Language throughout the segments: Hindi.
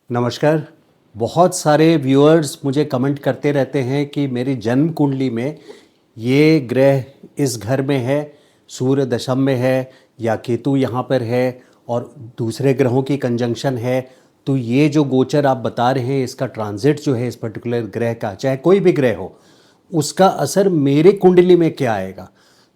नमस्कार। बहुत सारे व्यूअर्स मुझे कमेंट करते रहते हैं कि मेरी जन्म कुंडली में ये ग्रह इस घर में है, सूर्य दशम में है या केतु यहाँ पर है और दूसरे ग्रहों की कंजंक्शन है, तो ये जो गोचर आप बता रहे हैं इसका ट्रांजिट जो है इस पर्टिकुलर ग्रह का, चाहे कोई भी ग्रह हो, उसका असर मेरे कुंडली में क्या आएगा।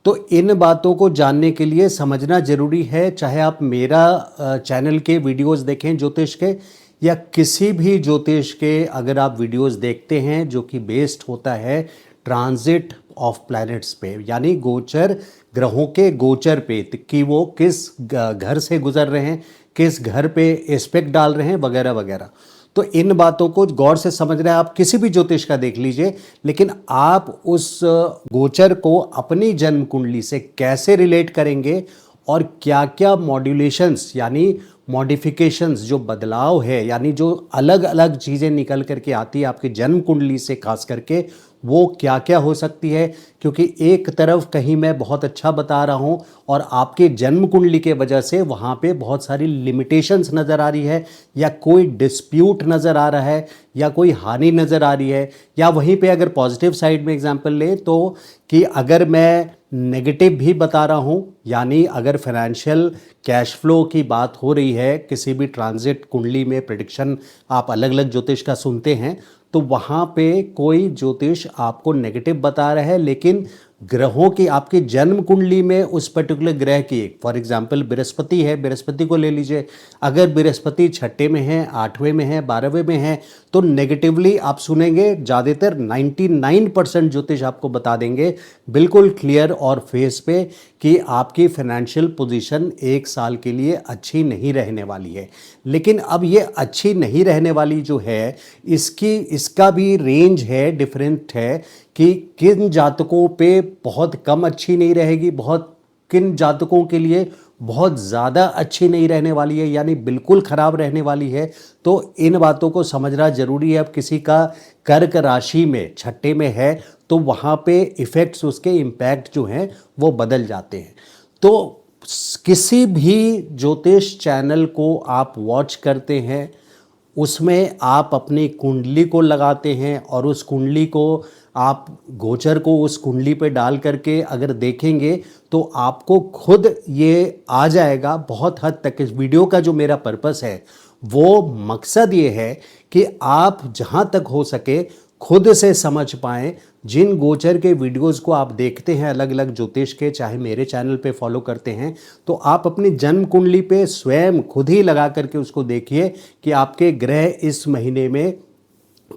तो इन बातों को जानने के लिए समझना ज़रूरी है, चाहे आप मेरा चैनल के वीडियोस देखें ज्योतिष के या किसी भी ज्योतिष के अगर आप वीडियोस देखते हैं जो कि बेस्ड होता है ट्रांजिट ऑफ प्लैनेट्स पे, यानी गोचर ग्रहों के गोचर पे कि वो किस घर से गुजर रहे हैं, किस घर पे एस्पेक्ट डाल रहे हैं वगैरह वगैरह। तो इन बातों को गौर से समझ रहे हैं, आप किसी भी ज्योतिष का देख लीजिए, लेकिन आप उस गोचर को अपनी जन्म कुंडली से कैसे रिलेट करेंगे और क्या क्या मॉड्यूलेशंस यानी मॉडिफिकेशंस जो बदलाव है, यानी जो अलग अलग चीज़ें निकल करके आती है आपकी जन्म कुंडली से खास करके, वो क्या क्या हो सकती है। क्योंकि एक तरफ कहीं मैं बहुत अच्छा बता रहा हूँ और आपके जन्म कुंडली के वजह से वहाँ पे बहुत सारी लिमिटेशंस नज़र आ रही है या कोई डिस्प्यूट नज़र आ रहा है या कोई हानि नज़र आ रही है, या वहीं पे अगर पॉजिटिव साइड में एग्जांपल लें तो कि अगर मैं नेगेटिव भी बता रहा हूँ, यानी अगर फाइनेंशियल कैश फ्लो की बात हो रही है किसी भी ट्रांजिट कुंडली में, प्रेडिक्शन आप अलग अलग ज्योतिष का सुनते हैं, तो वहाँ पे कोई ज्योतिष आपको नेगेटिव बता रहा है, लेकिन ग्रहों की आपकी जन्म कुंडली में उस पर्टिकुलर ग्रह की, फॉर एग्जांपल बृहस्पति है, बृहस्पति को ले लीजिए, अगर बृहस्पति छठे में है, आठवें में है, 12वें में है, तो नेगेटिवली आप सुनेंगे। ज़्यादातर 99% ज्योतिष आपको बता देंगे बिल्कुल क्लियर और फेस पे कि आपकी फाइनेंशियल पोजीशन एक साल के लिए अच्छी नहीं रहने वाली है। लेकिन अब ये अच्छी नहीं रहने वाली जो है इसका भी रेंज है, डिफरेंट है कि किन जातकों पे बहुत कम अच्छी नहीं रहेगी, बहुत किन जातकों के लिए बहुत ज़्यादा अच्छी नहीं रहने वाली है, यानी बिल्कुल ख़राब रहने वाली है। तो इन बातों को समझना ज़रूरी है। अब किसी का कर्क राशि में छठे में है तो वहाँ पे इफ़ेक्ट्स, उसके इम्पैक्ट जो हैं वो बदल जाते हैं। तो किसी भी ज्योतिष चैनल को आप वॉच करते हैं उसमें आप अपनी कुंडली को लगाते हैं और उस कुंडली को आप गोचर को उस कुंडली पे डाल करके अगर देखेंगे तो आपको खुद ये आ जाएगा बहुत हद तक। इस वीडियो का जो मेरा पर्पस है वो मकसद ये है कि आप जहाँ तक हो सके खुद से समझ पाएं। जिन गोचर के वीडियोस को आप देखते हैं अलग अलग ज्योतिष के, चाहे मेरे चैनल पे फॉलो करते हैं, तो आप अपनी जन्म कुंडली पे स्वयं खुद ही लगा करके उसको देखिए कि आपके ग्रह इस महीने में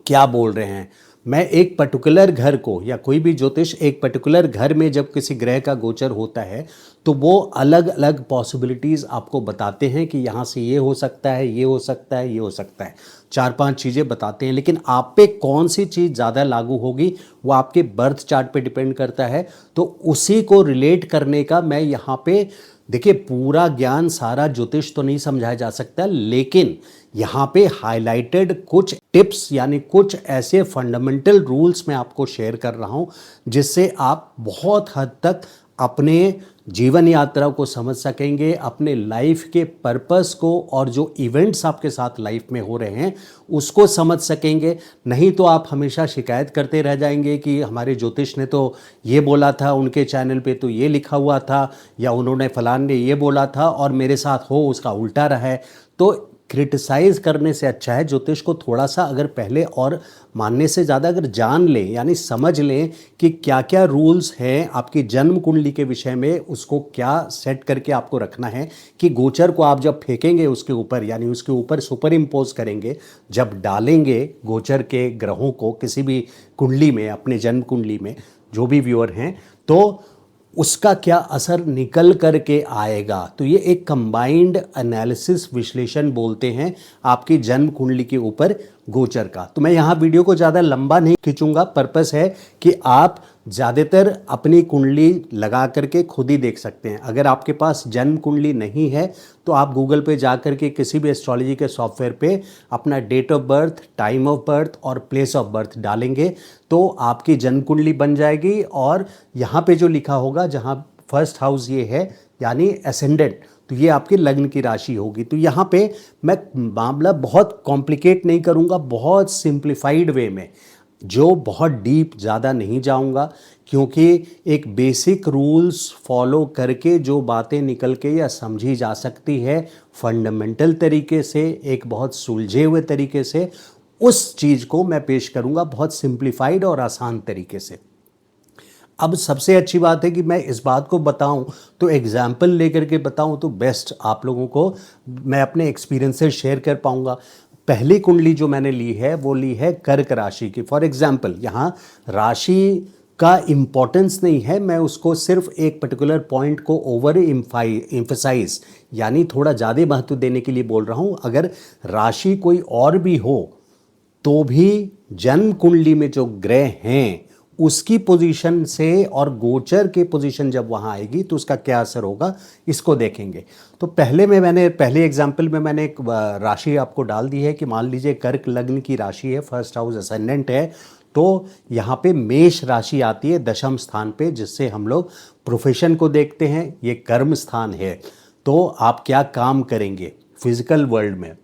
क्या बोल रहे हैं। मैं एक पर्टिकुलर घर को, या कोई भी ज्योतिष एक पर्टिकुलर घर में जब किसी ग्रह का गोचर होता है तो वो अलग अलग पॉसिबिलिटीज़ आपको बताते हैं कि यहाँ से ये हो सकता है, ये हो सकता है, ये हो सकता है, 4-5 चीज़ें बताते हैं। लेकिन आप पे कौन सी चीज़ ज़्यादा लागू होगी वो आपके बर्थ चार्ट पे डिपेंड करता है। तो उसी को रिलेट करने का मैं यहाँ पे, देखिए पूरा ज्ञान सारा ज्योतिष तो नहीं समझाया जा सकता, लेकिन यहाँ पे हाईलाइटेड कुछ टिप्स यानी कुछ ऐसे फंडामेंटल रूल्स मैं आपको शेयर कर रहा हूँ जिससे आप बहुत हद तक अपने जीवन यात्रा को समझ सकेंगे, अपने लाइफ के पर्पस को और जो इवेंट्स आपके साथ लाइफ में हो रहे हैं उसको समझ सकेंगे। नहीं तो आप हमेशा शिकायत करते रह जाएंगे कि हमारे ज्योतिष ने तो ये बोला था, उनके चैनल पे तो ये लिखा हुआ था, या उन्होंने फलान ने ये बोला था और मेरे साथ हो उसका उल्टा रहा है। तो क्रिटिसाइज़ करने से अच्छा है ज्योतिष को थोड़ा सा अगर पहले और मानने से ज़्यादा अगर जान लें, यानी समझ लें कि क्या क्या रूल्स हैं आपकी जन्म कुंडली के विषय में, उसको क्या सेट करके आपको रखना है कि गोचर को आप जब फेंकेंगे उसके ऊपर, यानी उसके ऊपर सुपर इम्पोज करेंगे, जब डालेंगे गोचर के ग्रहों को किसी भी कुंडली में, अपने जन्म कुंडली में, जो भी व्यूअर हैं, तो उसका क्या असर निकल करके आएगा। तो ये एक कंबाइंड एनालिसिस, विश्लेषण बोलते हैं आपकी जन्म कुंडली के ऊपर गोचर का। तो मैं यहाँ वीडियो को ज़्यादा लंबा नहीं खींचूंगा, पर्पस है कि आप ज़्यादातर अपनी कुंडली लगा करके खुद ही देख सकते हैं। अगर आपके पास जन्म कुंडली नहीं है तो आप गूगल पे जा करके किसी भी एस्ट्रोलॉजी के सॉफ्टवेयर पे अपना date of birth, time of birth और प्लेस ऑफ बर्थ डालेंगे तो आपकी जन्म कुंडली बन जाएगी। और यहाँ पे जो लिखा होगा, जहाँ फर्स्ट हाउस ये है यानी एसेंडेंट, तो ये आपके लग्न की राशि होगी। तो यहाँ पे मैं मामला बहुत कॉम्प्लिकेट नहीं करूँगा, बहुत सिंप्लीफाइड वे में, जो बहुत डीप ज़्यादा नहीं जाऊंगा, क्योंकि एक बेसिक रूल्स फॉलो करके जो बातें निकल के या समझी जा सकती है फंडामेंटल तरीके से, एक बहुत सुलझे हुए तरीके से, उस चीज़ को मैं पेश करूंगा बहुत सिंप्लीफाइड और आसान तरीके से। अब सबसे अच्छी बात है कि मैं इस बात को बताऊं तो एग्जाम्पल लेकर के बताऊं तो बेस्ट आप लोगों को मैं अपने एक्सपीरियंसेस शेयर कर पाऊंगा। पहली कुंडली जो मैंने ली है वो ली है कर्क राशि की। फॉर एग्जाम्पल यहाँ राशि का इम्पोर्टेंस नहीं है, मैं उसको सिर्फ एक पर्टिकुलर पॉइंट को ओवर एम्फसाइज यानी थोड़ा ज़्यादा महत्व देने के लिए बोल रहा हूँ। अगर राशि कोई और भी हो तो भी जन्म कुंडली में जो ग्रह हैं उसकी पोजीशन से और गोचर के पोजीशन जब वहाँ आएगी तो उसका क्या असर होगा, इसको देखेंगे। तो पहले एग्जाम्पल में मैंने एक राशि आपको डाल दी है कि मान लीजिए कर्क लग्न की राशि है, फर्स्ट हाउस असेंडेंट है, तो यहाँ पे मेष राशि आती है दशम स्थान पे, जिससे हम लोग प्रोफेशन को देखते हैं। ये कर्म स्थान है, तो आप क्या काम करेंगे फिजिकल वर्ल्ड में,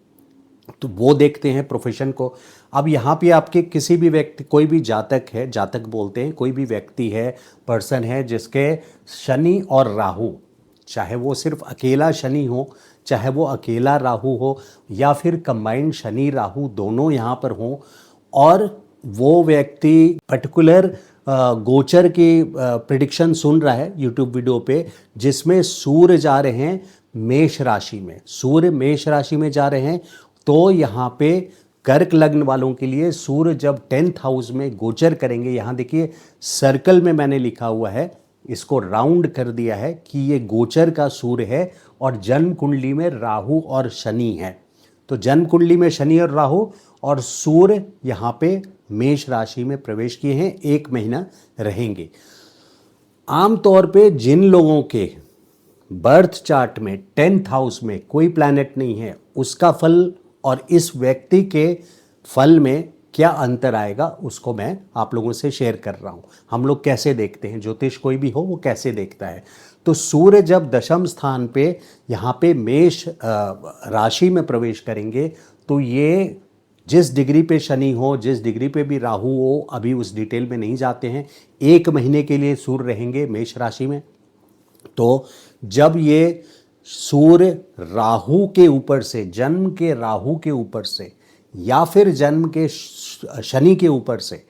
तो वो देखते हैं प्रोफेशन को। अब यहाँ पे आपके किसी भी व्यक्ति, कोई भी जातक है, जातक बोलते हैं, कोई भी व्यक्ति है, पर्सन है जिसके शनि और राहु, चाहे वो सिर्फ अकेला शनि हो, चाहे वो अकेला राहु हो, या फिर कंबाइंड शनि राहु दोनों यहाँ पर हों, और वो व्यक्ति पर्टिकुलर गोचर की प्रिडिक्शन सुन रहा है यूट्यूब वीडियो पे, जिसमें सूर्य जा रहे हैं मेष राशि में, सूर्य मेष राशि में जा रहे हैं, तो यहाँ पे कर्क लग्न वालों के लिए सूर्य जब 10th हाउस में गोचर करेंगे, यहाँ देखिए सर्कल में मैंने लिखा हुआ है, इसको राउंड कर दिया है कि ये गोचर का सूर्य है और जन्म कुंडली में राहु और शनि है। तो जन्म कुंडली में शनि और राहु और सूर्य यहाँ पे मेष राशि में प्रवेश किए हैं, 1 महीना रहेंगे। आमतौर पे जिन लोगों के बर्थ चार्ट में 10th हाउस में कोई प्लैनेट नहीं है, उसका फल और इस व्यक्ति के फल में क्या अंतर आएगा उसको मैं आप लोगों से शेयर कर रहा हूँ। हम लोग कैसे देखते हैं, ज्योतिष कोई भी हो वो कैसे देखता है। तो सूर्य जब दशम स्थान पे यहाँ पे मेष राशि में प्रवेश करेंगे, तो ये जिस डिग्री पे शनि हो, जिस डिग्री पे भी राहु हो, अभी उस डिटेल में नहीं जाते हैं, 1 महीने के लिए सूर्य रहेंगे मेष राशि में। तो जब ये सूर्य राहु के ऊपर से, जन्म के राहु के ऊपर से या फिर जन्म के शनि के ऊपर से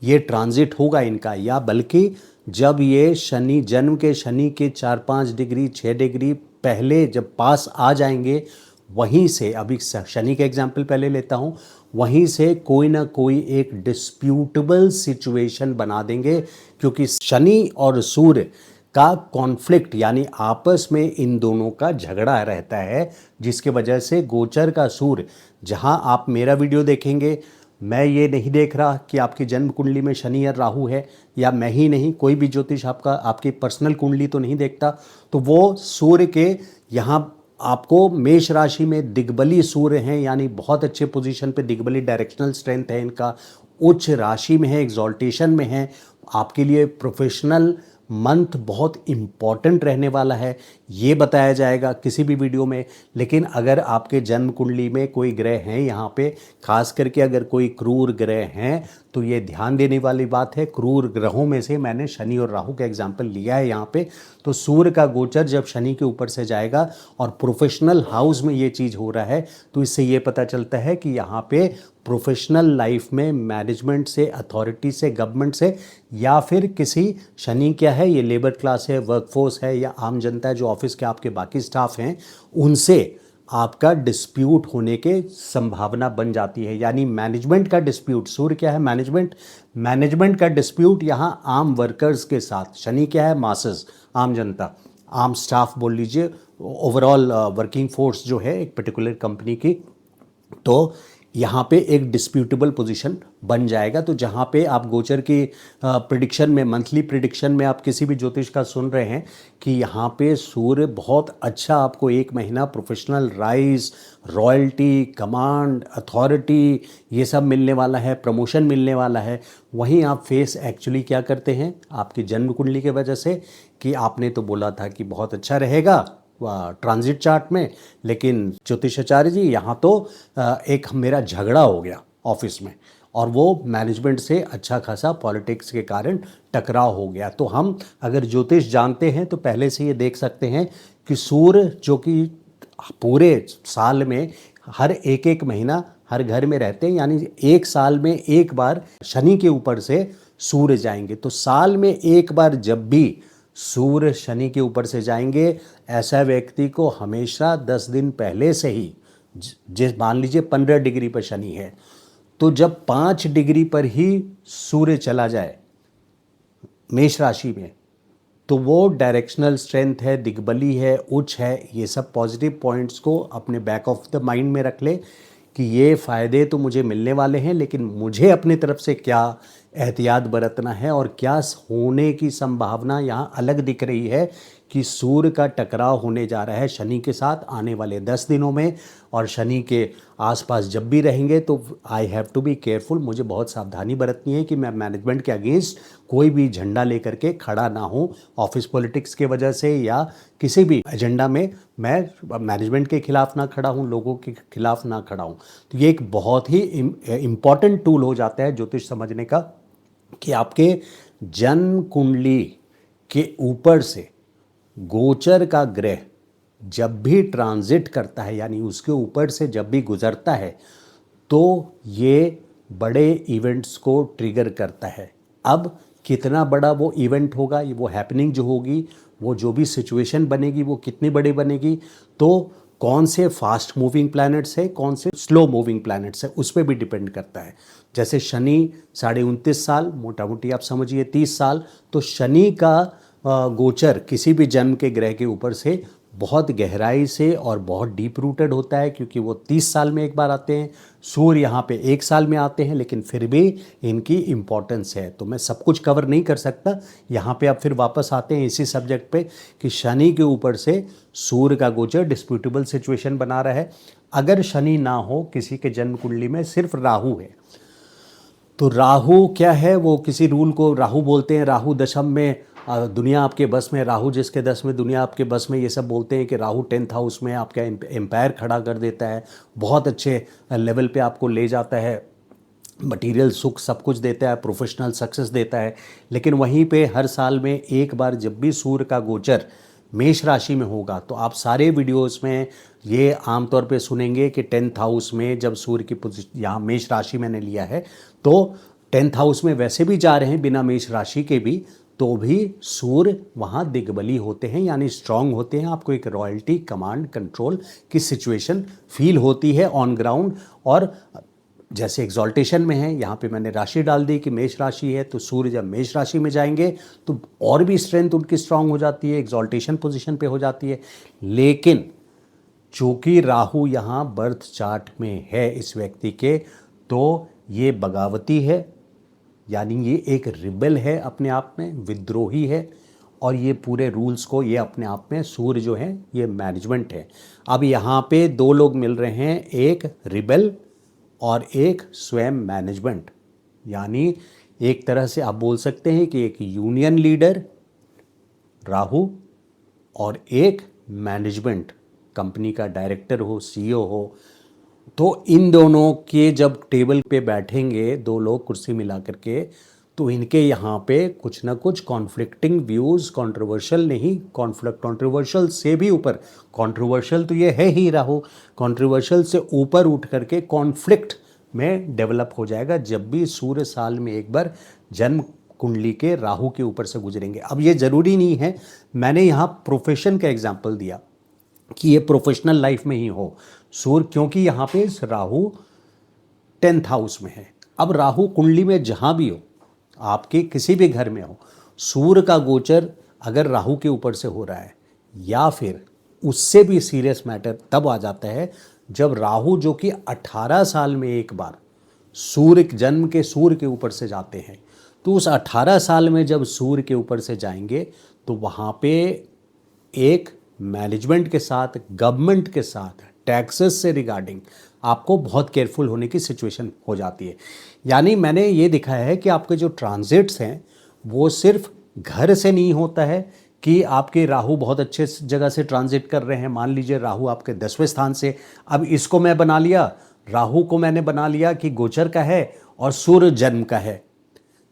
ये ट्रांजिट होगा इनका, या बल्कि जब ये शनि, जन्म के शनि के 4-5 डिग्री 6 डिग्री पहले जब पास आ जाएंगे, वहीं से, अभी शनि का एग्जाम्पल पहले लेता हूँ, वहीं से कोई ना कोई एक डिस्प्यूटेबल सिचुएशन बना देंगे, क्योंकि शनि और सूर्य का कॉन्फ्लिक्ट यानी आपस में इन दोनों का झगड़ा रहता है, जिसके वजह से गोचर का सूर्य, जहां आप मेरा वीडियो देखेंगे, मैं ये नहीं देख रहा कि आपकी जन्म कुंडली में शनि या राहु है, या मैं ही नहीं, कोई भी ज्योतिष आपकी पर्सनल कुंडली तो नहीं देखता, तो वो सूर्य के यहाँ आपको मेष राशि में दिग्बली सूर्य हैं, यानी बहुत अच्छे पोजीशन पे, दिग्बली डायरेक्शनल स्ट्रेंथ है इनका, उच्च राशि में है, एग्जॉल्टेशन में है। आपके लिए प्रोफेशनल मंथ बहुत इम्पॉर्टेंट रहने वाला है, ये बताया जाएगा किसी भी वीडियो में। लेकिन अगर आपके जन्म कुंडली में कोई ग्रह हैं यहाँ पे, खास करके अगर कोई क्रूर ग्रह हैं, तो ये ध्यान देने वाली बात है। क्रूर ग्रहों में से मैंने शनि और राहु का एग्जाम्पल लिया है यहाँ पे। तो सूर्य का गोचर जब शनि के ऊपर से जाएगा और प्रोफेशनल हाउस में ये चीज़ हो रहा है, तो इससे ये पता चलता है कि यहाँ पे प्रोफेशनल लाइफ में मैनेजमेंट से, अथॉरिटी से, गवर्नमेंट से, या फिर किसी, शनि क्या है, ये लेबर क्लास है, वर्कफोर्स है, या आम जनता है जो ऑफिस के आपके बाकी स्टाफ हैं, उनसे आपका डिस्प्यूट होने के संभावना बन जाती है। यानी मैनेजमेंट का डिस्प्यूट, सूर्य क्या है, मैनेजमेंट का डिस्प्यूट यहाँ आम वर्कर्स के साथ। शनि क्या है, मासेस, आम जनता, आम स्टाफ बोल लीजिए, ओवरऑल वर्किंग फोर्स जो है एक पर्टिकुलर कंपनी की। तो यहाँ पे एक डिस्प्यूटेबल पोजीशन बन जाएगा। तो जहाँ पे आप गोचर की प्रिडिक्शन में, मंथली प्रिडिक्शन में आप किसी भी ज्योतिष का सुन रहे हैं कि यहाँ पे सूर्य बहुत अच्छा आपको 1 महीना professional rise, royalty, command, authority, ये सब मिलने वाला है, प्रमोशन मिलने वाला है, वहीं आप फेस एक्चुअली क्या करते हैं आपकी जन्म कुंडली के वजह से, कि आपने तो बोला था कि बहुत अच्छा रहेगा, ट्रांजिट चार्ट में, लेकिन ज्योतिषाचार्य जी यहाँ तो एक मेरा झगड़ा हो गया ऑफिस में, और वो मैनेजमेंट से अच्छा खासा पॉलिटिक्स के कारण टकराव हो गया। तो हम अगर ज्योतिष जानते हैं तो पहले से ये देख सकते हैं कि सूर्य जो कि पूरे साल में हर एक एक महीना हर घर में रहते हैं, यानी एक साल में एक बार शनि के ऊपर से सूर्य जाएंगे। तो साल में एक बार जब भी सूर्य शनि के ऊपर से जाएंगे, ऐसा व्यक्ति को हमेशा 10 दिन पहले से ही, जिस मान लीजिए 15 डिग्री पर शनि है, तो जब 5 डिग्री पर ही सूर्य चला जाए मेष राशि में, तो वो डायरेक्शनल स्ट्रेंथ है, दिग्बली है, उच्च है, ये सब पॉजिटिव पॉइंट्स को अपने बैक ऑफ द माइंड में रख ले कि ये फ़ायदे तो मुझे मिलने वाले हैं, लेकिन मुझे अपनी तरफ से क्या एहतियात बरतना है और क्या होने की संभावना यहाँ अलग दिख रही है कि सूर्य का टकराव होने जा रहा है शनि के साथ आने वाले 10 दिनों में, और शनि के आसपास जब भी रहेंगे तो I have to be careful. मुझे बहुत सावधानी बरतनी है कि मैं मैनेजमेंट के अगेंस्ट कोई भी झंडा लेकर के खड़ा ना हूँ ऑफिस पॉलिटिक्स के वजह से, या किसी भी एजेंडा में मैं मैनेजमेंट के खिलाफ ना खड़ा हूँ, लोगों के खिलाफ ना खड़ा हूँ। तो ये एक बहुत ही इम्पॉर्टेंट टूल हो जाता है ज्योतिष समझने का कि आपके जन्म कुंडली के ऊपर से गोचर का ग्रह जब भी ट्रांजिट करता है, यानी उसके ऊपर से जब भी गुजरता है, तो ये बड़े इवेंट्स को ट्रिगर करता है। अब कितना बड़ा वो इवेंट होगा, वो हैपनिंग जो होगी, वो जो भी सिचुएशन बनेगी, वो कितनी बड़ी बनेगी, तो कौन से फास्ट मूविंग प्लैनेट्स है, कौन से स्लो मूविंग प्लैनेट्स है, उस पर भी डिपेंड करता है। जैसे शनि 29.5 साल, मोटा मोटी आप समझिए 30 साल, तो शनि का गोचर किसी भी जन्म के ग्रह के ऊपर से बहुत गहराई से और बहुत डीप रूटेड होता है, क्योंकि वो 30 साल में एक बार आते हैं। सूर्य यहाँ पे 1 साल में आते हैं, लेकिन फिर भी इनकी इम्पोर्टेंस है। तो मैं सब कुछ कवर नहीं कर सकता। यहाँ पे अब फिर वापस आते हैं इसी सब्जेक्ट पे कि शनि के ऊपर से सूर्य का गोचर डिस्प्यूटेबल सिचुएशन बना रहा है। अगर शनि ना हो, किसी के जन्म कुंडली में सिर्फ राहु है, तो राहु क्या है, वो किसी रूल को राहु बोलते हैं। राहु दशम में दुनिया आपके बस में, राहु जिसके 10 में दुनिया आपके बस में, ये सब बोलते हैं कि राहु 10th हाउस में आपका एम्पायर खड़ा कर देता है, बहुत अच्छे लेवल पे आपको ले जाता है, मटेरियल सुख सब कुछ देता है, प्रोफेशनल सक्सेस देता है। लेकिन वहीं पे हर साल में एक बार जब भी सूर्य का गोचर मेष राशि में होगा, तो आप सारे वीडियोस में ये आमतौर पे सुनेंगे कि 10th हाउस में जब सूर्य की पोजीशन, यहाँ मेष राशि मैंने लिया है, तो 10th हाउस में वैसे भी जा रहे हैं बिना मेष राशि के भी, तो भी सूर्य वहाँ दिग्बली होते हैं, यानी स्ट्रांग होते हैं। आपको एक रॉयल्टी, कमांड, कंट्रोल की सिचुएशन फील होती है ऑन ग्राउंड। और जैसे एग्जॉल्टेशन में है, यहाँ पे मैंने राशि डाल दी कि मेष राशि है, तो सूर्य जब मेष राशि में जाएंगे तो और भी स्ट्रेंथ उनकी स्ट्रांग हो जाती है, एग्जॉल्टेशन पोजीशन पे हो जाती है। लेकिन चूँकि राहु यहाँ बर्थ चार्ट में है इस व्यक्ति के, तो ये बगावती है, यानी ये एक रिबेल है, अपने आप में विद्रोही है, और ये पूरे रूल्स को, ये अपने आप में सूर्य जो है ये मैनेजमेंट है। अब यहाँ पे 2 लोग मिल रहे हैं, एक रिबेल और एक स्वयं मैनेजमेंट। यानी एक तरह से आप बोल सकते हैं कि एक यूनियन लीडर राहु और एक मैनेजमेंट, कंपनी का डायरेक्टर हो, सीईओ हो, तो इन दोनों के जब टेबल पे बैठेंगे 2 लोग कुर्सी मिला करके, तो इनके यहाँ पे कुछ ना कुछ कॉन्फ्लिक्टिंग व्यूज़, कंट्रोवर्शियल नहीं, कंट्रोवर्शियल से भी ऊपर, कंट्रोवर्शियल तो ये है ही राहु, कंट्रोवर्शियल से ऊपर उठ करके कॉन्फ्लिक्ट में डेवलप हो जाएगा जब भी सूर्य साल में एक बार जन्म कुंडली के राहु के ऊपर से गुजरेंगे। अब ये ज़रूरी नहीं है, मैंने यहाँ प्रोफेशन का एग्जाम्पल दिया कि ये प्रोफेशनल लाइफ में ही हो सूर्य, क्योंकि यहाँ पे राहु 10th हाउस में है। अब राहु कुंडली में जहाँ भी हो, आपके किसी भी घर में हो, सूर्य का गोचर अगर राहु के ऊपर से हो रहा है, या फिर उससे भी सीरियस मैटर तब आ जाता है जब राहु, जो कि 18 साल में एक बार सूर्य जन्म के सूर्य के ऊपर से जाते हैं, तो उस 18 साल में जब सूर्य के ऊपर से जाएंगे, तो वहाँ पे एक मैनेजमेंट के साथ, गवर्नमेंट के साथ, टैक्सेस से रिगार्डिंग आपको बहुत केयरफुल होने की सिचुएशन हो जाती है। यानी मैंने ये दिखाया है कि आपके जो ट्रांजिट्स हैं वो सिर्फ घर से नहीं होता है, कि आपके राहु बहुत अच्छे जगह से ट्रांजिट कर रहे हैं। मान लीजिए राहु आपके 10वें स्थान से, अब इसको मैं बना लिया, राहु को मैंने बना लिया कि गोचर का है और सूर्य जन्म का है।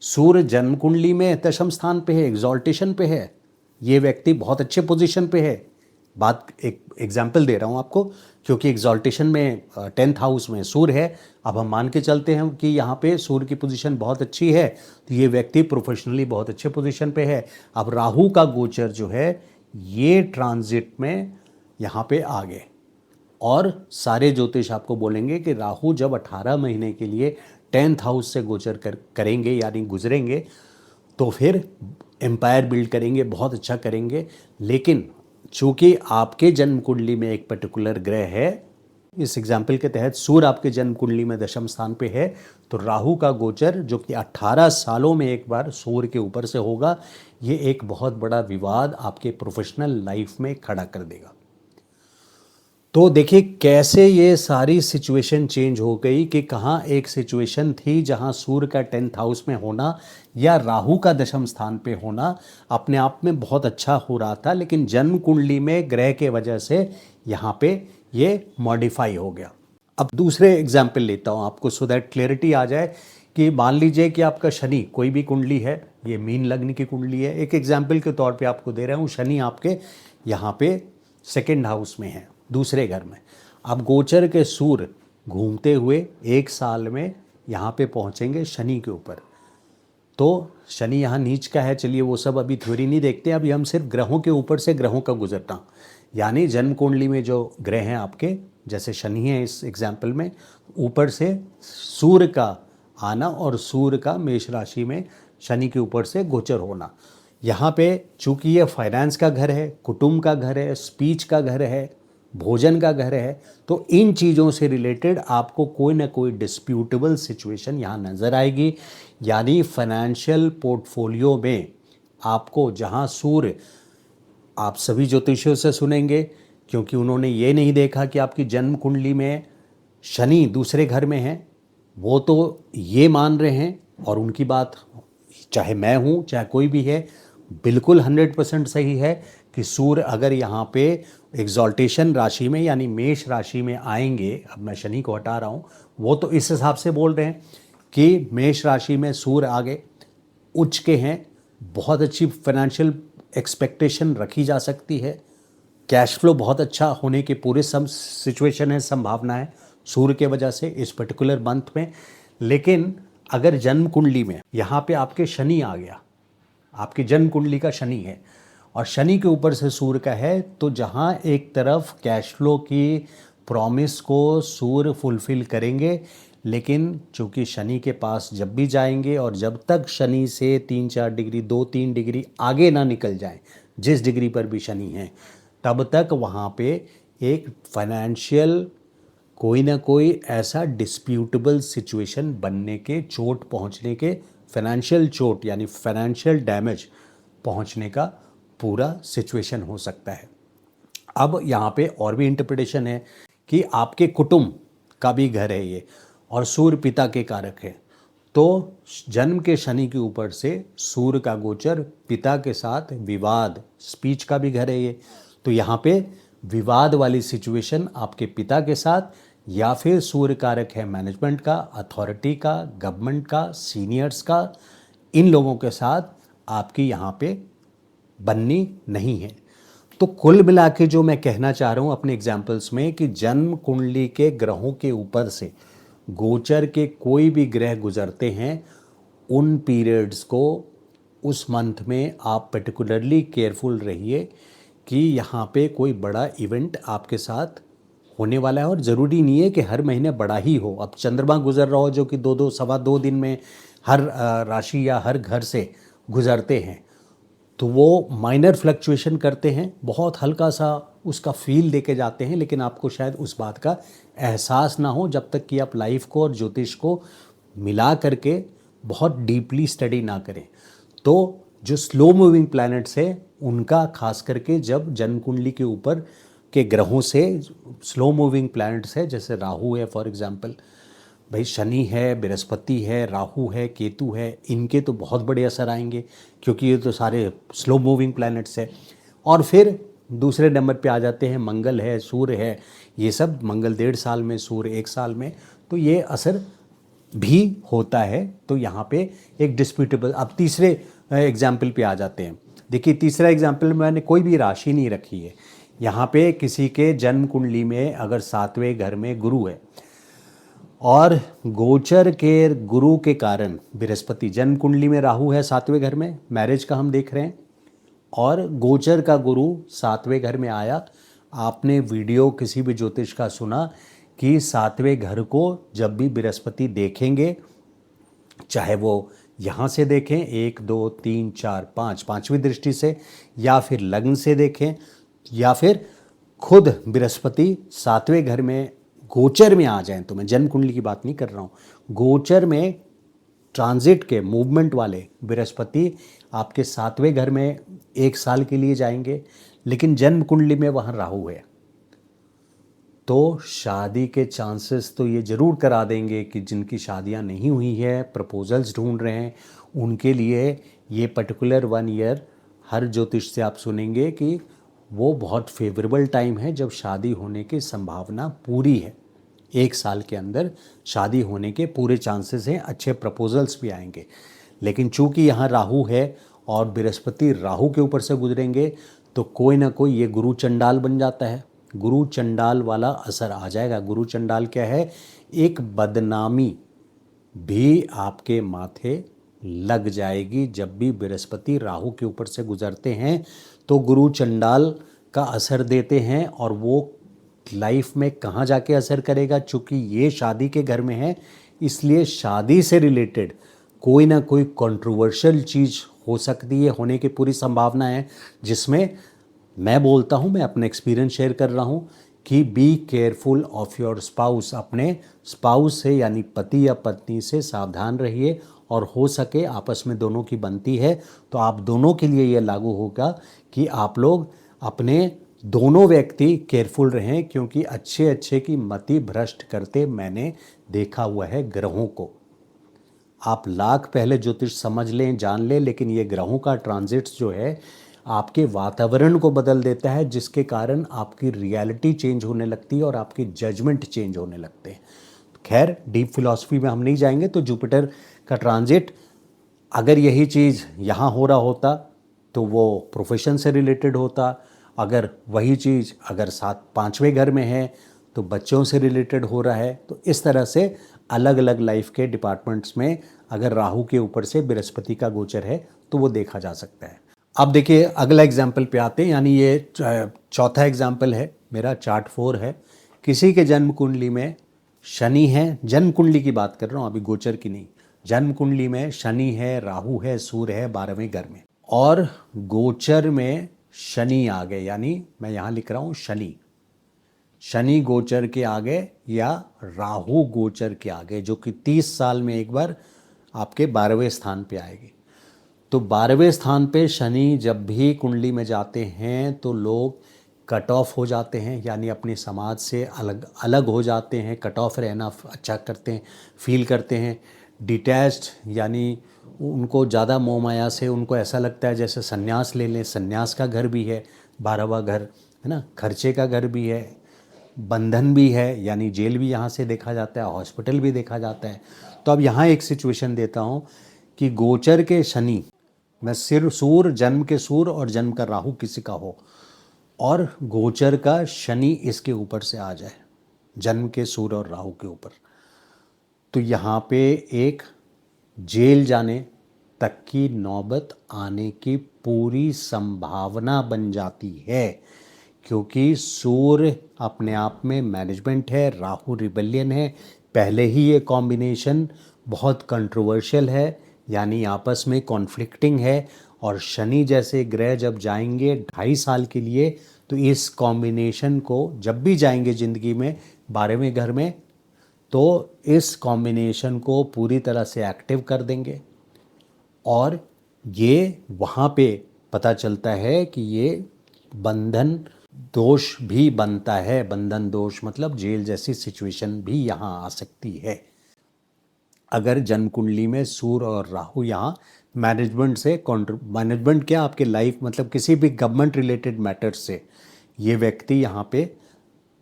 सूर्य जन्म कुंडली में दशम स्थान पे है, एग्जॉल्टेशन पे है, ये व्यक्ति बहुत अच्छे पोजीशन पे है। बात एक एग्जाम्पल दे रहा हूँ आपको, क्योंकि एग्जॉल्टेशन में 10th हाउस में सूर्य है। अब हम मान के चलते हैं कि यहाँ पे सूर्य की पोजीशन बहुत अच्छी है, तो ये व्यक्ति प्रोफेशनली बहुत अच्छे पोजीशन पे है। अब राहु का गोचर जो है ये ट्रांजिट में यहाँ पे आ गए, और सारे ज्योतिष आपको बोलेंगे कि राहु जब 18 महीने के लिए 10th हाउस से गोचर करेंगे यानी गुजरेंगे, तो फिर एम्पायर बिल्ड करेंगे, बहुत अच्छा करेंगे। लेकिन चूंकि आपके जन्म कुंडली में एक पर्टिकुलर ग्रह है, इस एग्जाम्पल के तहत सूर्य आपके जन्म कुंडली में दशम स्थान पे है, तो राहु का गोचर जो कि 18 सालों में एक बार सूर्य के ऊपर से होगा, ये एक बहुत बड़ा विवाद आपके प्रोफेशनल लाइफ में खड़ा कर देगा। तो देखिए कैसे ये सारी सिचुएशन चेंज हो गई कि कहाँ एक सिचुएशन थी जहाँ सूर्य का 10th हाउस में होना या राहु का दशम स्थान पे होना अपने आप में बहुत अच्छा हो रहा था, लेकिन जन्म कुंडली में ग्रह के वजह से यहाँ पे ये मॉडिफाई हो गया। अब दूसरे एग्जाम्पल लेता हूँ आपको, सो दैट क्लियरिटी आ जाए कि मान लीजिए कि आपका शनि कोई भी कुंडली है, ये मीन लग्न की कुंडली है, एक एग्जाम्पल के तौर पे आपको दे रहा हूँ, शनि आपके यहाँ पे 2nd हाउस में है, दूसरे घर में। अब गोचर के सूर्य घूमते हुए 1 साल में यहाँ पे पहुँचेंगे शनि के ऊपर। तो शनि यहाँ नीच का है, चलिए वो सब अभी थ्योरी नहीं देखते, अभी हम सिर्फ ग्रहों के ऊपर से ग्रहों का गुजरना, यानी जन्म कुंडली में जो ग्रह हैं आपके, जैसे शनि है इस एग्जाम्पल में, ऊपर से सूर्य का आना और सूर्य का मेष राशि में शनि के ऊपर से गोचर होना। यहाँ पे चूंकि ये फाइनेंस का घर है, कुटुंब का घर है, स्पीच का घर है, भोजन का घर है, तो इन चीज़ों से रिलेटेड आपको कोई ना कोई डिस्प्यूटेबल सिचुएशन यहाँ नज़र आएगी। यानी फाइनेंशियल पोर्टफोलियो में आपको, जहाँ सूर्य, आप सभी ज्योतिषियों से सुनेंगे, क्योंकि उन्होंने ये नहीं देखा कि आपकी जन्म कुंडली में शनि दूसरे घर में है, वो तो ये मान रहे हैं, और उनकी बात चाहे मैं हूँ चाहे कोई भी है, बिल्कुल 100% सही है कि सूर्य अगर यहाँ पे एग्जॉल्टेशन राशि में यानी मेष राशि में आएंगे, अब मैं शनि को हटा रहा हूँ, वो तो इस हिसाब से बोल रहे हैं कि मेष राशि में सूर्य आगे उच्च के हैं, बहुत अच्छी फाइनेंशियल एक्सपेक्टेशन रखी जा सकती है, कैश फ्लो बहुत अच्छा होने के पूरे सिचुएशन है, संभावना है सूर्य के वजह से इस पर्टिकुलर मंथ में। लेकिन अगर जन्म कुंडली में यहाँ पे आपके शनि आ गया, आपकी जन्म कुंडली का शनि है और शनि के ऊपर से सूर्य का है, तो जहाँ एक तरफ कैश फ्लो की प्रॉमिस को सूर्य फुलफिल करेंगे, लेकिन चूँकि शनि के पास जब भी जाएंगे और जब तक शनि से 3-4 डिग्री 2-3 डिग्री आगे ना निकल जाए, जिस डिग्री पर भी शनि है, तब तक वहाँ पे एक फाइनेंशियल कोई ना कोई ऐसा डिस्प्यूटेबल सिचुएशन बनने के, चोट पहुँचने के, फाइनेंशियल चोट यानी फाइनेंशियल डैमेज पहुँचने का पूरा सिचुएशन हो सकता है। अब यहाँ पे और भी इंटरप्रिटेशन है कि आपके कुटुंब का भी घर है ये, और सूर्य पिता के कारक है, तो जन्म के शनि के ऊपर से सूर्य का गोचर पिता के साथ विवाद, स्पीच का भी घर है ये, तो यहाँ पे विवाद वाली सिचुएशन आपके पिता के साथ, या फिर सूर्य कारक है मैनेजमेंट का, अथॉरिटी का, गवर्नमेंट का, सीनियर्स का, इन लोगों के साथ आपकी यहाँ पे बननी नहीं है। तो कुल मिला के जो मैं कहना चाह रहा हूँ अपने एग्जाम्पल्स में कि जन्म कुंडली के ग्रहों के ऊपर से गोचर के कोई भी ग्रह गुजरते हैं, उन पीरियड्स को उस मंथ में आप पर्टिकुलरली केयरफुल रहिए कि यहाँ पे कोई बड़ा इवेंट आपके साथ होने वाला है। और ज़रूरी नहीं है कि हर महीने बड़ा ही हो। अब चंद्रमा गुजर रहा हो जो कि 2-2 सवा 2 दिन में हर राशि या हर घर से गुजरते हैं, तो वो माइनर फ्लक्चुएशन करते हैं, बहुत हल्का सा उसका फील देके जाते हैं, लेकिन आपको शायद उस बात का एहसास ना हो जब तक कि आप लाइफ को और ज्योतिष को मिला करके बहुत डीपली स्टडी ना करें। तो जो स्लो मूविंग प्लैनेट्स है उनका खास करके जब जन्म कुंडली के ऊपर के ग्रहों से स्लो मूविंग प्लैनेट्स है, जैसे राहु है फॉर एग्जांपल, भाई शनि है, बृहस्पति है, राहु है, केतु है, इनके तो बहुत बड़े असर आएंगे क्योंकि ये तो सारे स्लो मूविंग प्लैनेट्स है। और फिर दूसरे नंबर पे आ जाते हैं मंगल है, सूर्य है, ये सब मंगल 1.5 साल में, सूर्य 1 साल में, तो ये असर भी होता है। तो यहाँ पे एक डिस्प्यूटेबल। अब तीसरे एग्जाम्पल पे आ जाते हैं। देखिए तीसरा एग्जाम्पल, मैंने कोई भी राशि नहीं रखी है यहाँ पे। किसी के जन्म कुंडली में अगर 7वें घर में गुरु है और गोचर के गुरु के कारण बृहस्पति, जन्म कुंडली में राहु है 7वें घर में, मैरिज का हम देख रहे हैं, और गोचर का गुरु 7वें घर में आया। आपने वीडियो किसी भी ज्योतिष का सुना कि 7वें घर को जब भी बृहस्पति देखेंगे, चाहे वो यहाँ से देखें 1 2 3 4 5, पांचवी दृष्टि से, या फिर लग्न से देखें, या फिर खुद बृहस्पति 7वें घर में गोचर में आ जाएं, तो मैं जन्म कुंडली की बात नहीं कर रहा हूँ, गोचर में ट्रांजिट के मूवमेंट वाले बृहस्पति आपके 7वें घर में 1 साल के लिए जाएंगे, लेकिन जन्म कुंडली में वहाँ राहु है, तो शादी के चांसेस तो ये ज़रूर करा देंगे कि जिनकी शादियां नहीं हुई है, प्रपोजल्स ढूंढ रहे हैं, उनके लिए ये पर्टिकुलर 1 ईयर हर ज्योतिष से आप सुनेंगे कि वो बहुत फेवरेबल टाइम है जब शादी होने की संभावना पूरी है। 1 साल के अंदर शादी होने के पूरे चांसेस हैं, अच्छे प्रपोजल्स भी आएंगे। लेकिन चूंकि यहाँ राहु है और बृहस्पति राहु के ऊपर से गुजरेंगे, तो कोई ना कोई ये गुरु चंडाल बन जाता है, गुरु चंडाल वाला असर आ जाएगा। गुरु चंडाल क्या है? एक बदनामी भी आपके माथे लग जाएगी। जब भी बृहस्पति राहु के ऊपर से गुजरते हैं तो गुरु चंडाल का असर देते हैं, और वो लाइफ में कहाँ जाके असर करेगा? चूँकि ये शादी के घर में है, इसलिए शादी से रिलेटेड कोई ना कोई कंट्रोवर्शियल चीज़ हो सकती है, होने की पूरी संभावना है, जिसमें मैं बोलता हूँ, मैं अपना एक्सपीरियंस शेयर कर रहा हूँ कि be careful of your spouse. अपने स्पाउस से यानी पति या पत्नी से सावधान रहिए, और हो सके आपस में दोनों की बनती है तो आप दोनों के लिए यह लागू होगा कि आप लोग अपने दोनों व्यक्ति केयरफुल रहें, क्योंकि अच्छे अच्छे की मति भ्रष्ट करते मैंने देखा हुआ है ग्रहों को। आप लाख पहले ज्योतिष समझ लें, जान लें, लेकिन ये ग्रहों का ट्रांजिट्स जो है आपके वातावरण को बदल देता है, जिसके कारण आपकी रियलिटी चेंज होने लगती है और आपकी जजमेंट चेंज होने लगते हैं। खैर डीप फिलॉसफी में हम नहीं जाएंगे। तो जुपिटर का ट्रांजिट, अगर यही चीज़ यहाँ हो रहा होता तो वो प्रोफेशन से रिलेटेड होता, अगर वही चीज़ अगर 5वें घर में है तो बच्चों से रिलेटेड हो रहा है। तो इस तरह से अलग अलग लाइफ के डिपार्टमेंट्स में अगर राहु के ऊपर से बृहस्पति का गोचर है तो वो देखा जा सकता है। अब देखिए अगला एग्जाम्पल पे आते हैं, यानी ये चौथा एग्जाम्पल है मेरा, चार्ट 4 है। किसी के जन्म कुंडली में शनि है, जन्म कुंडली की बात कर रहा हूँ, अभी गोचर की नहीं। जन्म कुंडली में शनि है, राहु है, सूर्य है 12वें घर में, और गोचर में शनि आ गए, यानी मैं यहाँ लिख रहा हूँ शनि, शनि गोचर के आगे या राहु गोचर के आगे, जो कि 30 साल में एक बार आपके 12वें स्थान पे आएगी। तो 12वें स्थान पे शनि जब भी कुंडली में जाते हैं तो लोग कट ऑफ हो जाते हैं, यानी अपने समाज से अलग अलग हो जाते हैं, कट ऑफ रहना अच्छा करते हैं, फील करते हैं, डिटैच्ड, यानी उनको ज़्यादा मोह माया से उनको ऐसा लगता है जैसे संन्यास ले लें। संन्यास का घर भी है 12वां घर, है ना, खर्चे का घर भी है, बंधन भी है, यानी जेल भी यहाँ से देखा जाता है, हॉस्पिटल भी देखा जाता है। तो अब यहाँ एक सिचुएशन देता हूँ कि गोचर के शनि, मैं सूर्य, जन्म के सूर्य और जन्म का राहु किसी का हो, और गोचर का शनि इसके ऊपर से आ जाए, जन्म के सूर्य और राहु के ऊपर, तो यहाँ पे एक जेल जाने तक की नौबत आने की पूरी संभावना बन जाती है। क्योंकि सूर्य अपने आप में मैनेजमेंट है, राहु रिबेलियन है, पहले ही ये कॉम्बिनेशन बहुत कंट्रोवर्शियल है, यानी आपस में कॉन्फ्लिक्टिंग है। और शनि जैसे ग्रह जब जाएंगे 2.5 साल के लिए, तो इस कॉम्बिनेशन को जब भी जाएंगे ज़िंदगी में 12वें घर में, तो इस कॉम्बिनेशन को पूरी तरह से एक्टिव कर देंगे। और ये वहाँ पे पता चलता है कि ये बंधन दोष भी बनता है। बंधन दोष मतलब जेल जैसी सिचुएशन भी यहाँ आ सकती है। अगर जन्म कुंडली में सूर्य और राहु यहाँ मैनेजमेंट से मैनेजमेंट क्या, आपके लाइफ मतलब किसी भी गवर्नमेंट रिलेटेड मैटर्स से ये व्यक्ति यहाँ पे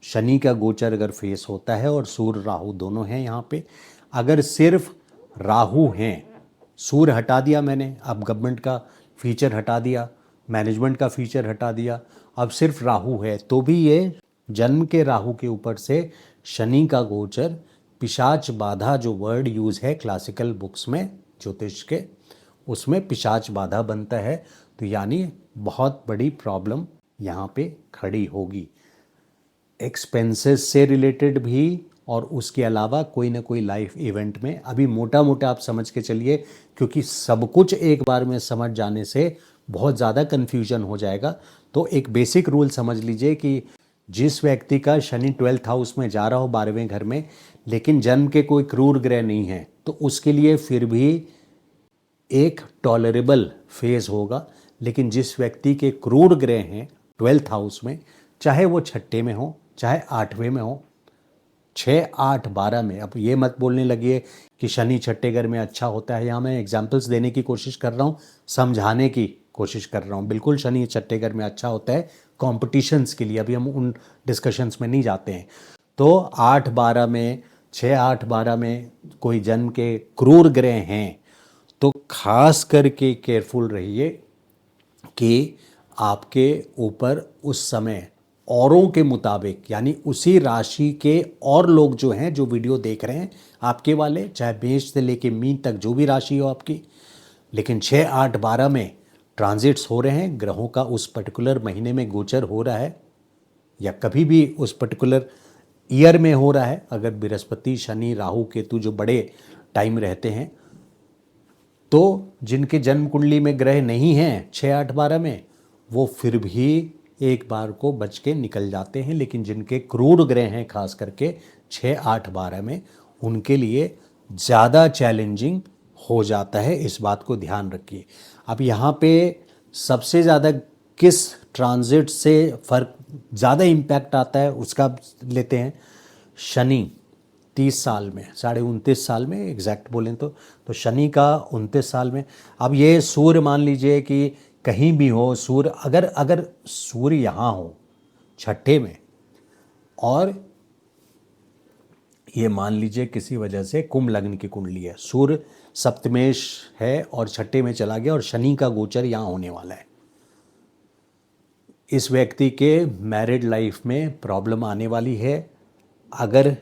शनि का गोचर अगर फेस होता है और सूर्य राहु दोनों हैं यहाँ पे, अगर सिर्फ राहु हैं, सूर्य हटा दिया मैंने, अब गवर्नमेंट का फीचर हटा दिया, मैनेजमेंट का फीचर हटा दिया, अब सिर्फ राहु है, तो भी ये जन्म के राहु के ऊपर से शनि का गोचर पिशाच बाधा, जो वर्ड यूज़ है क्लासिकल बुक्स में ज्योतिष के, उसमें पिशाच बाधा बनता है। तो यानी बहुत बड़ी प्रॉब्लम यहाँ पे खड़ी होगी, एक्सपेंसेस से रिलेटेड भी, और उसके अलावा कोई ना कोई लाइफ इवेंट में। अभी मोटा मोटा आप समझ के चलिए, क्योंकि सब कुछ एक बार में समझ जाने से बहुत ज़्यादा कन्फ्यूजन हो जाएगा। तो एक बेसिक रूल समझ लीजिए कि जिस व्यक्ति का शनि 12th हाउस में जा रहा हो 12वें घर में, लेकिन जन्म के कोई क्रूर ग्रह नहीं है, तो उसके लिए फिर भी एक टॉलरेबल फेज होगा। लेकिन जिस व्यक्ति के क्रूर ग्रह हैं 12th हाउस में, चाहे वो छठे में हो चाहे 8वें में हो, 6, 8, 12 में, अब ये मत बोलने लगिए कि शनि छठे घर में अच्छा होता है। यहाँ मैं एग्जाम्पल्स देने की कोशिश कर रहा हूँ, समझाने की कोशिश कर रहा हूँ। बिल्कुल शनि छठे घर में अच्छा होता है कॉम्पिटिशन्स के लिए, अभी हम उन डिस्कशंस में नहीं जाते हैं। तो 8, 12 में, 6, 8, 12 में कोई जन्म के क्रूर ग्रह हैं तो खास करके केयरफुल रहिए कि आपके ऊपर उस समय औरों के मुताबिक, यानी उसी राशि के और लोग जो हैं, जो वीडियो देख रहे हैं आपके वाले, चाहे मेष से लेके मीन तक जो भी राशि हो आपकी, लेकिन 6, 8, 12 में ट्रांजिट्स हो रहे हैं, ग्रहों का उस पर्टिकुलर महीने में गोचर हो रहा है, या कभी भी उस पर्टिकुलर ईयर में हो रहा है। अगर बृहस्पति, शनि, राहु, केतु जो बड़े टाइम रहते हैं, तो जिनके जन्म कुंडली में ग्रह नहीं हैं 6, 8, 12 में, वो फिर भी एक बार को बच के निकल जाते हैं। लेकिन जिनके क्रूर ग्रह हैं खास करके 6, 8, 12 में, उनके लिए ज़्यादा चैलेंजिंग हो जाता है। इस बात को ध्यान रखिए। अब यहाँ पे सबसे ज़्यादा किस ट्रांजिट से फ़र्क ज़्यादा इम्पैक्ट आता है उसका लेते हैं। शनि 30 साल में, 29.5 साल में एग्जैक्ट बोलें तो शनि का 29 साल में। अब ये सूर्य मान लीजिए कि कहीं भी हो सूर्य, अगर सूर्य यहाँ हो छठे में, और ये मान लीजिए किसी वजह से कुंभ लग्न की कुंडली है, सूर्य सप्तमेश है और छठे में चला गया और शनि का गोचर यहाँ होने वाला है, इस व्यक्ति के मैरिड लाइफ में प्रॉब्लम आने वाली है। अगर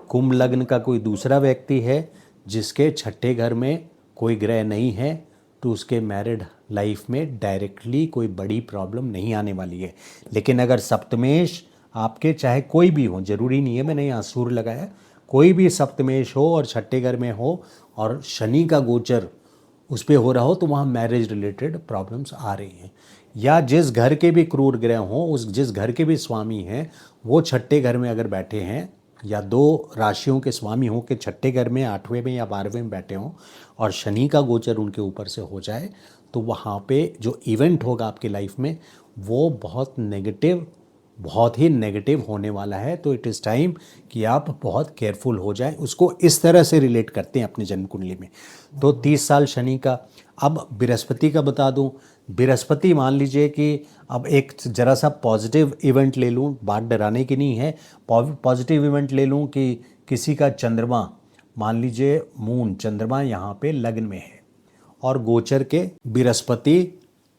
कुंभ लग्न का कोई दूसरा व्यक्ति है जिसके छठे घर में कोई ग्रह नहीं है, तो उसके मैरिड लाइफ में डायरेक्टली कोई बड़ी प्रॉब्लम नहीं आने वाली है। लेकिन अगर सप्तमेश आपके, चाहे कोई भी हो, जरूरी नहीं है मैंने यहाँ सूर्य लगाया, कोई भी सप्तमेश हो और छठे घर में हो और शनि का गोचर उस पर हो रहा हो, तो वहाँ मैरिज रिलेटेड प्रॉब्लम्स आ रही हैं। या जिस घर के भी क्रूर ग्रह हों, उस जिस घर के भी स्वामी हैं, वो छठे घर में अगर बैठे हैं, या 2 राशियों के स्वामी हों कि छठे घर में, 8वें में या 12वें में बैठे हों, और शनि का गोचर उनके ऊपर से हो जाए, तो वहाँ पे जो इवेंट होगा आपकी लाइफ में वो बहुत नेगेटिव, बहुत ही नेगेटिव होने वाला है। तो इट इज़ टाइम कि आप बहुत केयरफुल हो जाए। उसको इस तरह से रिलेट करते हैं अपनी जन्म कुंडली में। तो 30 साल शनि का। अब बृहस्पति का बता दूं, बृहस्पति मान लीजिए कि अब एक ज़रा सा पॉजिटिव इवेंट ले लूं, बात डराने की नहीं है, पॉजिटिव इवेंट ले लूं कि किसी का चंद्रमा, मान लीजिए मून, चंद्रमा यहाँ पे लग्न में है और गोचर के बृहस्पति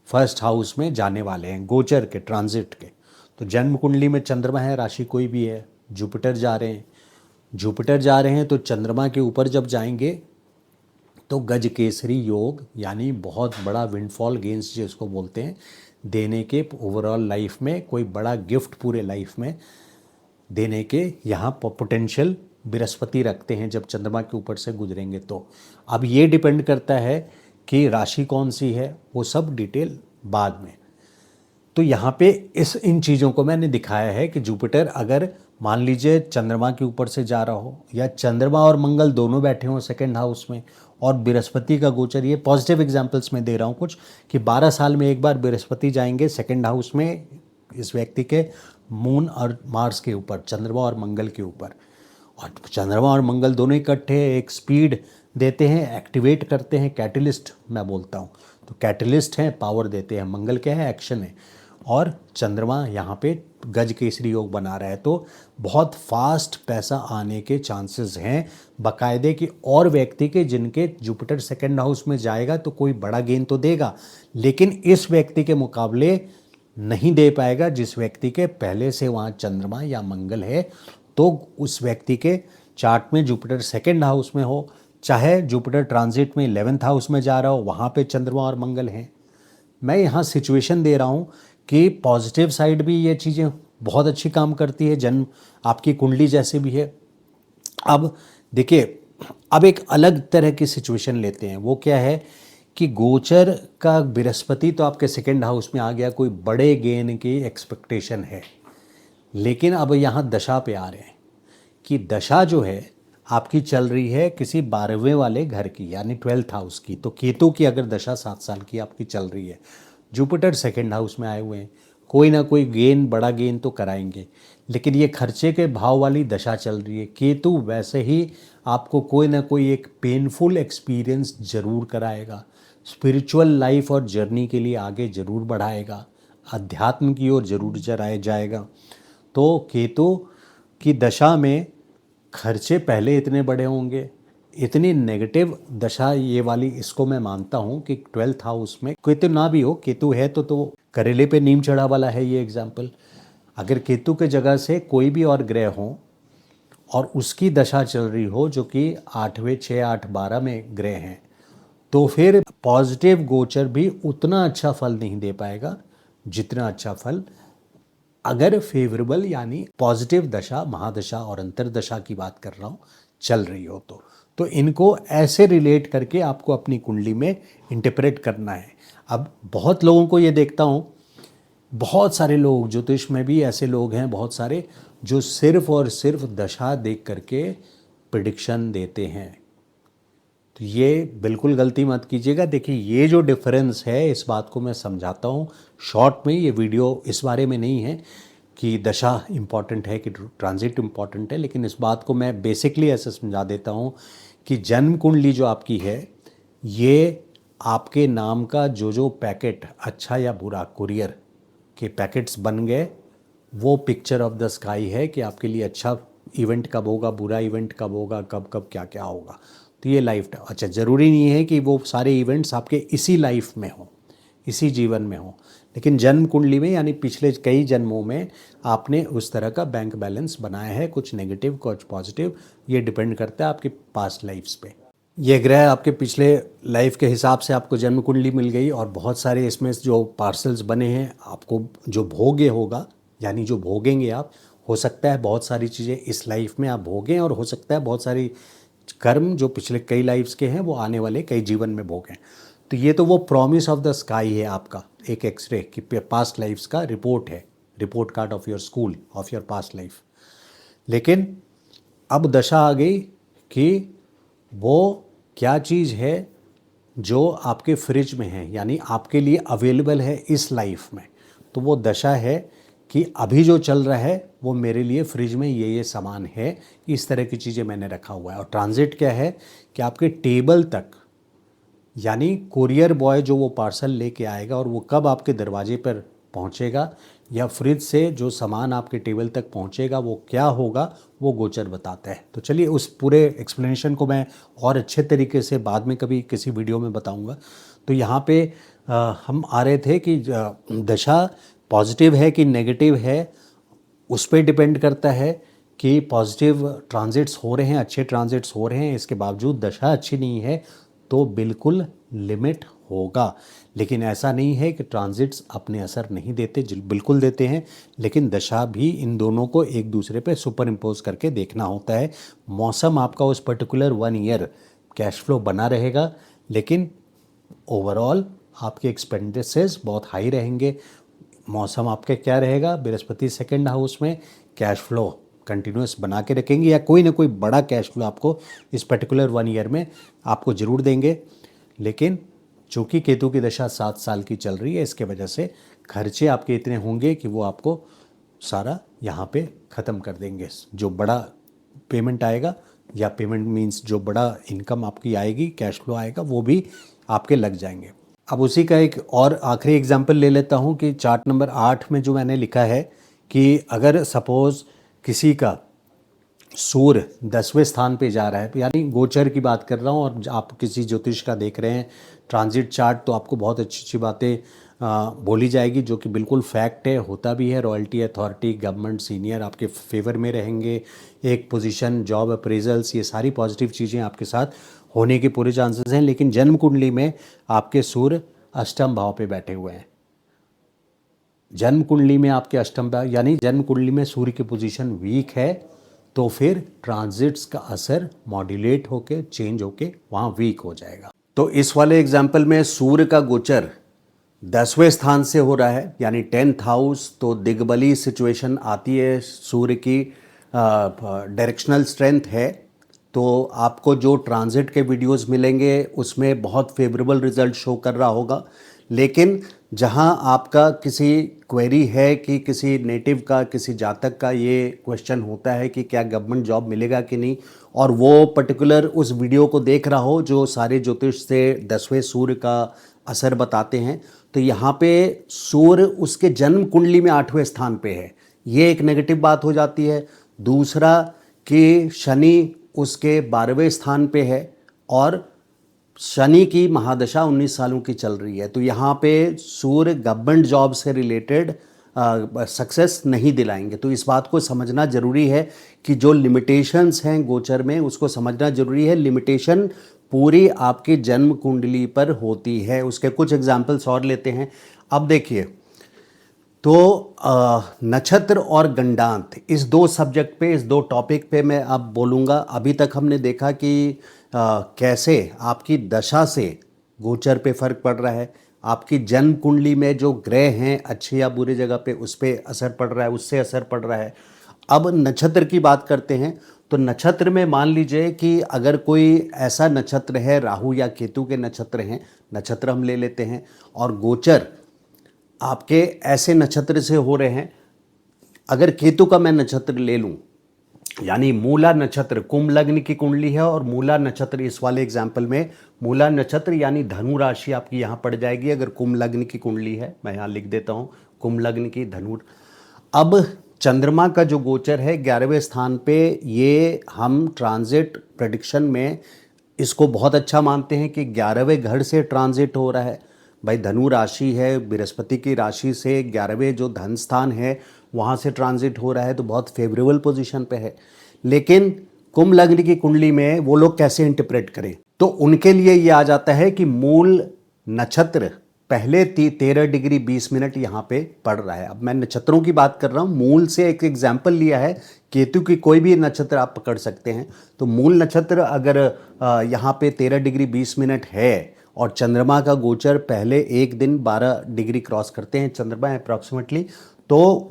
फर्स्ट हाउस में जाने वाले हैं, गोचर के, ट्रांजिट के। तो जन्म कुंडली में चंद्रमा है, राशि कोई भी है, जुपिटर जा रहे हैं, जुपिटर जा रहे हैं, तो चंद्रमा के ऊपर जब जाएंगे तो गज केसरी योग, यानी बहुत बड़ा विंडफॉल गेन्स जिसको बोलते हैं, देने के ओवरऑल लाइफ में कोई बड़ा गिफ्ट पूरे लाइफ में देने के यहाँ पोटेंशियल बृहस्पति रखते हैं जब चंद्रमा के ऊपर से गुजरेंगे। तो अब ये डिपेंड करता है कि राशि कौन सी है, वो सब डिटेल बाद में। तो यहाँ पे इन चीज़ों को मैंने दिखाया है कि जुपिटर अगर मान लीजिए चंद्रमा के ऊपर से जा रहा हो, या चंद्रमा और मंगल दोनों बैठे हों सेकंड हाउस में, और बृहस्पति का गोचर, ये पॉजिटिव एग्जांपल्स में दे रहा हूँ कुछ, कि 12 साल में एक बार बृहस्पति जाएंगे सेकंड हाउस में इस व्यक्ति के मून और मार्स के ऊपर, चंद्रमा और मंगल के ऊपर, और चंद्रमा और मंगल दोनों इकट्ठे एक स्पीड देते हैं, एक्टिवेट करते हैं, कैटलिस्ट मैं बोलता हूँ। तो कैटलिस्ट हैं, पावर देते हैं। मंगल क्या है? एक्शन है। और चंद्रमा यहाँ पे गज केसरी योग बना रहा है, तो बहुत फास्ट पैसा आने के चांसेस हैं बाकायदे कि और व्यक्ति के जिनके जुपिटर सेकंड हाउस में जाएगा तो कोई बड़ा गेन तो देगा, लेकिन इस व्यक्ति के मुकाबले नहीं दे पाएगा जिस व्यक्ति के पहले से वहाँ चंद्रमा या मंगल है। तो उस व्यक्ति के चार्ट में जुपिटर सेकंड हाउस में हो, चाहे जुपिटर ट्रांजिट में 11th हाउस में जा रहा हो, वहाँ पे चंद्रमा और मंगल हैं। मैं यहाँ सिचुएशन दे रहा हूँ कि पॉजिटिव साइड भी ये चीज़ें बहुत अच्छी काम करती है, जन्म आपकी कुंडली जैसे भी है। अब देखिए, अब एक अलग तरह की सिचुएशन लेते हैं। वो क्या है कि गोचर का बृहस्पति तो आपके सेकंड हाउस में आ गया, कोई बड़े गेन की एक्सपेक्टेशन है, लेकिन अब यहाँ दशा पे आ रहे हैं कि दशा जो है आपकी चल रही है किसी 12वें वाले घर की, यानी 12th हाउस की। तो केतु की अगर दशा 7 साल की आपकी चल रही है, जुपिटर सेकंड हाउस में आए हुए हैं, कोई ना कोई गेन, बड़ा गेन तो कराएंगे, लेकिन ये खर्चे के भाव वाली दशा चल रही है। केतु वैसे ही आपको कोई ना कोई एक पेनफुल एक्सपीरियंस जरूर कराएगा, स्पिरिचुअल लाइफ और जर्नी के लिए आगे जरूर बढ़ाएगा, अध्यात्म की ओर जरूर चलाया जाएगा। तो केतु की दशा में खर्चे पहले इतने बड़े होंगे, इतनी नेगेटिव दशा ये वाली, इसको मैं मानता हूँ कि 12th हाउस में केतु ना भी हो, केतु है तो करेले पे नीम चढ़ा वाला है ये एग्जाम्पल। अगर केतु के जगह से कोई भी और ग्रह हो और उसकी दशा चल रही हो जो कि 8वें 6 8 12 में ग्रह हैं, तो फिर पॉजिटिव गोचर भी उतना अच्छा फल नहीं दे पाएगा जितना अच्छा फल अगर फेवरेबल यानी पॉजिटिव दशा, महादशा और अंतरदशा की बात कर रहा हूँ, चल रही हो। तो इनको ऐसे रिलेट करके आपको अपनी कुंडली में इंटरप्रेट करना है। अब बहुत लोगों को ये देखता हूँ, बहुत सारे लोग ज्योतिष में भी ऐसे लोग हैं बहुत सारे जो सिर्फ और सिर्फ दशा देख करके प्रिडिक्शन देते हैं। तो ये बिल्कुल गलती मत कीजिएगा। देखिए, ये जो डिफरेंस है इस बात को मैं समझाता हूँ शॉर्ट में। ये वीडियो इस बारे में नहीं है कि दशा इम्पॉर्टेंट है कि ट्रांजिट इम्पॉर्टेंट है, लेकिन इस बात को मैं बेसिकली ऐसे समझा देता हूँ कि जन्म कुंडली जो आपकी है, ये आपके नाम का जो पैकेट, अच्छा या बुरा, कुरियर के पैकेट्स बन गए, वो पिक्चर ऑफ द स्काई है कि आपके लिए अच्छा इवेंट कब होगा, बुरा इवेंट कब होगा, कब कब क्या क्या होगा। तो ये लाइफ, अच्छा ज़रूरी नहीं है कि वो सारे इवेंट्स आपके इसी लाइफ में हों, इसी जीवन में हों, लेकिन जन्म कुंडली में यानी पिछले कई जन्मों में आपने उस तरह का बैंक बैलेंस बनाया है, कुछ नेगेटिव कुछ पॉजिटिव, ये डिपेंड करता है आपकी पास्ट लाइफ्स पे। ये ग्रह आपके पिछले लाइफ के हिसाब से आपको जन्म कुंडली मिल गई और बहुत सारे इसमें जो पार्सल्स बने हैं, आपको जो भोग्य होगा यानी जो भोगेंगे आप, हो सकता है बहुत सारी चीज़ें इस लाइफ में आप भोगें और हो सकता है बहुत सारी कर्म जो पिछले कई लाइफ्स के हैं वो आने वाले कई जीवन में भोगें। तो ये तो वो प्रॉमिस ऑफ द स्काई है आपका, एक एक्सरे की पास्ट लाइफ्स का रिपोर्ट है, report card of your school of your past life. लेकिन अब दशा आ गई कि वो क्या चीज़ है जो आपके फ्रिज में है, यानी आपके लिए अवेलेबल है इस लाइफ में। तो वो दशा है कि अभी जो चल रहा है वो मेरे लिए फ्रिज में ये सामान है, इस तरह की चीज़ें मैंने रखा हुआ है। और ट्रांजिट क्या है कि आपके टेबल तक, यानी कुरियर बॉय जो वो पार्सल लेके आएगा और वो कब आपके दरवाजे पर पहुंचेगा या फ्रिज से जो सामान आपके टेबल तक पहुंचेगा वो क्या होगा, वो गोचर बताता है। तो चलिए उस पूरे एक्सप्लेनेशन को मैं और अच्छे तरीके से बाद में कभी किसी वीडियो में बताऊंगा। तो यहाँ पे हम आ रहे थे कि दशा पॉजिटिव है कि नेगेटिव है, उस पर डिपेंड करता है कि पॉजिटिव ट्रांजिट्स हो रहे हैं, अच्छे ट्रांजिट्स हो रहे हैं, इसके बावजूद दशा अच्छी नहीं है तो बिल्कुल लिमिट होगा। लेकिन ऐसा नहीं है कि ट्रांजिट्स अपने असर नहीं देते, बिल्कुल देते हैं, लेकिन दशा भी इन दोनों को एक दूसरे पे सुपर इम्पोज करके देखना होता है। मौसम आपका उस पर्टिकुलर 1 ईयर कैश फ्लो बना रहेगा, लेकिन ओवरऑल आपके एक्सपेंडिचर्स बहुत हाई रहेंगे। मौसम आपके क्या रहेगा, बृहस्पति सेकंड हाउस में कैश फ्लो कंटिन्यूस बना के रखेंगे या कोई ना कोई बड़ा कैश फ्लो आपको इस पर्टिकुलर 1 ईयर में आपको ज़रूर देंगे। लेकिन चूँकि केतु की दशा 7 साल की चल रही है, इसके वजह से खर्चे आपके इतने होंगे कि वो आपको सारा यहाँ पे ख़त्म कर देंगे। जो बड़ा पेमेंट आएगा या पेमेंट मीन्स जो बड़ा इनकम आपकी आएगी, कैश फ्लो आएगा, वो भी आपके लग जाएंगे। अब उसी का एक और आखिरी एग्जांपल ले लेता हूँ कि चार्ट नंबर 8 में जो मैंने लिखा है कि अगर सपोज़ किसी का सूर्य 10वें स्थान पे जा रहा है, यानी गोचर की बात कर रहा हूँ, और आप किसी ज्योतिष का देख रहे हैं ट्रांजिट चार्ट, तो आपको बहुत अच्छी अच्छी बातें बोली जाएगी, जो कि बिल्कुल फैक्ट है, होता भी है। रॉयल्टी, अथॉरिटी, गवर्नमेंट, सीनियर आपके फेवर में रहेंगे, एक पोजीशन, जॉब अप्रेजल्स, ये सारी पॉजिटिव चीज़ें आपके साथ होने के पूरे चांसेस हैं। लेकिन जन्म कुंडली में आपके सूर्य अष्टम भाव पे बैठे हुए हैं। जन्म कुंडली में आपके अष्टम भाव यानी जन्म कुंडली में सूर्य की पोजीशन वीक है, तो फिर ट्रांजिट्स का असर मॉड्यूलेट होके, चेंज होके वहाँ वीक हो जाएगा। तो इस वाले एग्जाम्पल में सूर्य का गोचर 10वें स्थान से हो रहा है, यानी 10th हाउस, तो दिग्बली सिचुएशन आती है, सूर्य की डायरेक्शनल स्ट्रेंथ है। तो आपको जो ट्रांजिट के वीडियोस मिलेंगे उसमें बहुत फेवरेबल रिजल्ट शो कर रहा होगा। लेकिन जहां आपका किसी क्वेरी है कि किसी नेटिव का, किसी जातक का ये क्वेश्चन होता है कि क्या गवर्नमेंट जॉब मिलेगा कि नहीं, और वो पर्टिकुलर उस वीडियो को देख रहा हो जो सारे ज्योतिष से 10वें सूर्य का असर बताते हैं, तो यहाँ पे सूर्य उसके जन्म कुंडली में 8वें स्थान पे है, ये एक नेगेटिव बात हो जाती है। दूसरा कि शनि उसके 12वें स्थान पे है, और शनि की महादशा 19 सालों की चल रही है, तो यहाँ पे सूर्य गवर्नमेंट जॉब से रिलेटेड सक्सेस नहीं दिलाएंगे। तो इस बात को समझना जरूरी है कि जो लिमिटेशंस हैं गोचर में, उसको समझना जरूरी है। लिमिटेशन पूरी आपकी जन्म कुंडली पर होती है। उसके कुछ एग्जाम्पल्स और लेते हैं। अब देखिए, तो नक्षत्र और गंडांत, इस दो सब्जेक्ट पे, इस दो टॉपिक पे मैं अब बोलूँगा। अभी तक हमने देखा कि कैसे आपकी दशा से गोचर पे फर्क पड़ रहा है, आपकी जन्म कुंडली में जो ग्रह हैं अच्छे या बुरे जगह पे, उस पर असर पड़ रहा है, उससे असर पड़ रहा है। अब नक्षत्र की बात करते हैं। तो नक्षत्र में मान लीजिए कि अगर कोई ऐसा नक्षत्र है, राहु या केतु के नक्षत्र हैं, नक्षत्र हम ले लेते हैं, और गोचर आपके ऐसे नक्षत्र से हो रहे हैं। अगर केतु का मैं नक्षत्र ले लूं, यानी मूला नक्षत्र, कुंभ लग्न की कुंडली है, और मूला नक्षत्र इस वाले एग्जाम्पल में मूला नक्षत्र यानी धनु राशि आपकी यहाँ पड़ जाएगी। अगर कुंभ लग्न की कुंडली है, मैं यहाँ लिख देता हूँ कुंभ लग्न की धनु। अब चंद्रमा का जो गोचर है 11वें स्थान पे, ये हम ट्रांजिट प्रेडिक्शन में इसको बहुत अच्छा मानते हैं कि 11वें घर से ट्रांजिट हो रहा है। भाई धनु राशि है, बृहस्पति की राशि से 11वें जो धन स्थान है वहाँ से ट्रांजिट हो रहा है, तो बहुत फेवरेबल पोजीशन पे है। लेकिन कुंभ लग्न की कुंडली में वो लोग कैसे इंटरप्रेट करें, तो उनके लिए ये आ जाता है कि मूल नक्षत्र पहले 13 डिग्री 20 मिनट यहाँ पे पड़ रहा है। अब मैं नक्षत्रों की बात कर रहा हूँ, मूल से एक एग्जाम्पल लिया है, केतु की कोई भी नक्षत्र आप पकड़ सकते हैं। तो मूल नक्षत्र अगर यहाँ पे 13 डिग्री 20 मिनट है, और चंद्रमा का गोचर पहले एक दिन 12 डिग्री क्रॉस करते हैं चंद्रमा अप्रॉक्सीमेटली, तो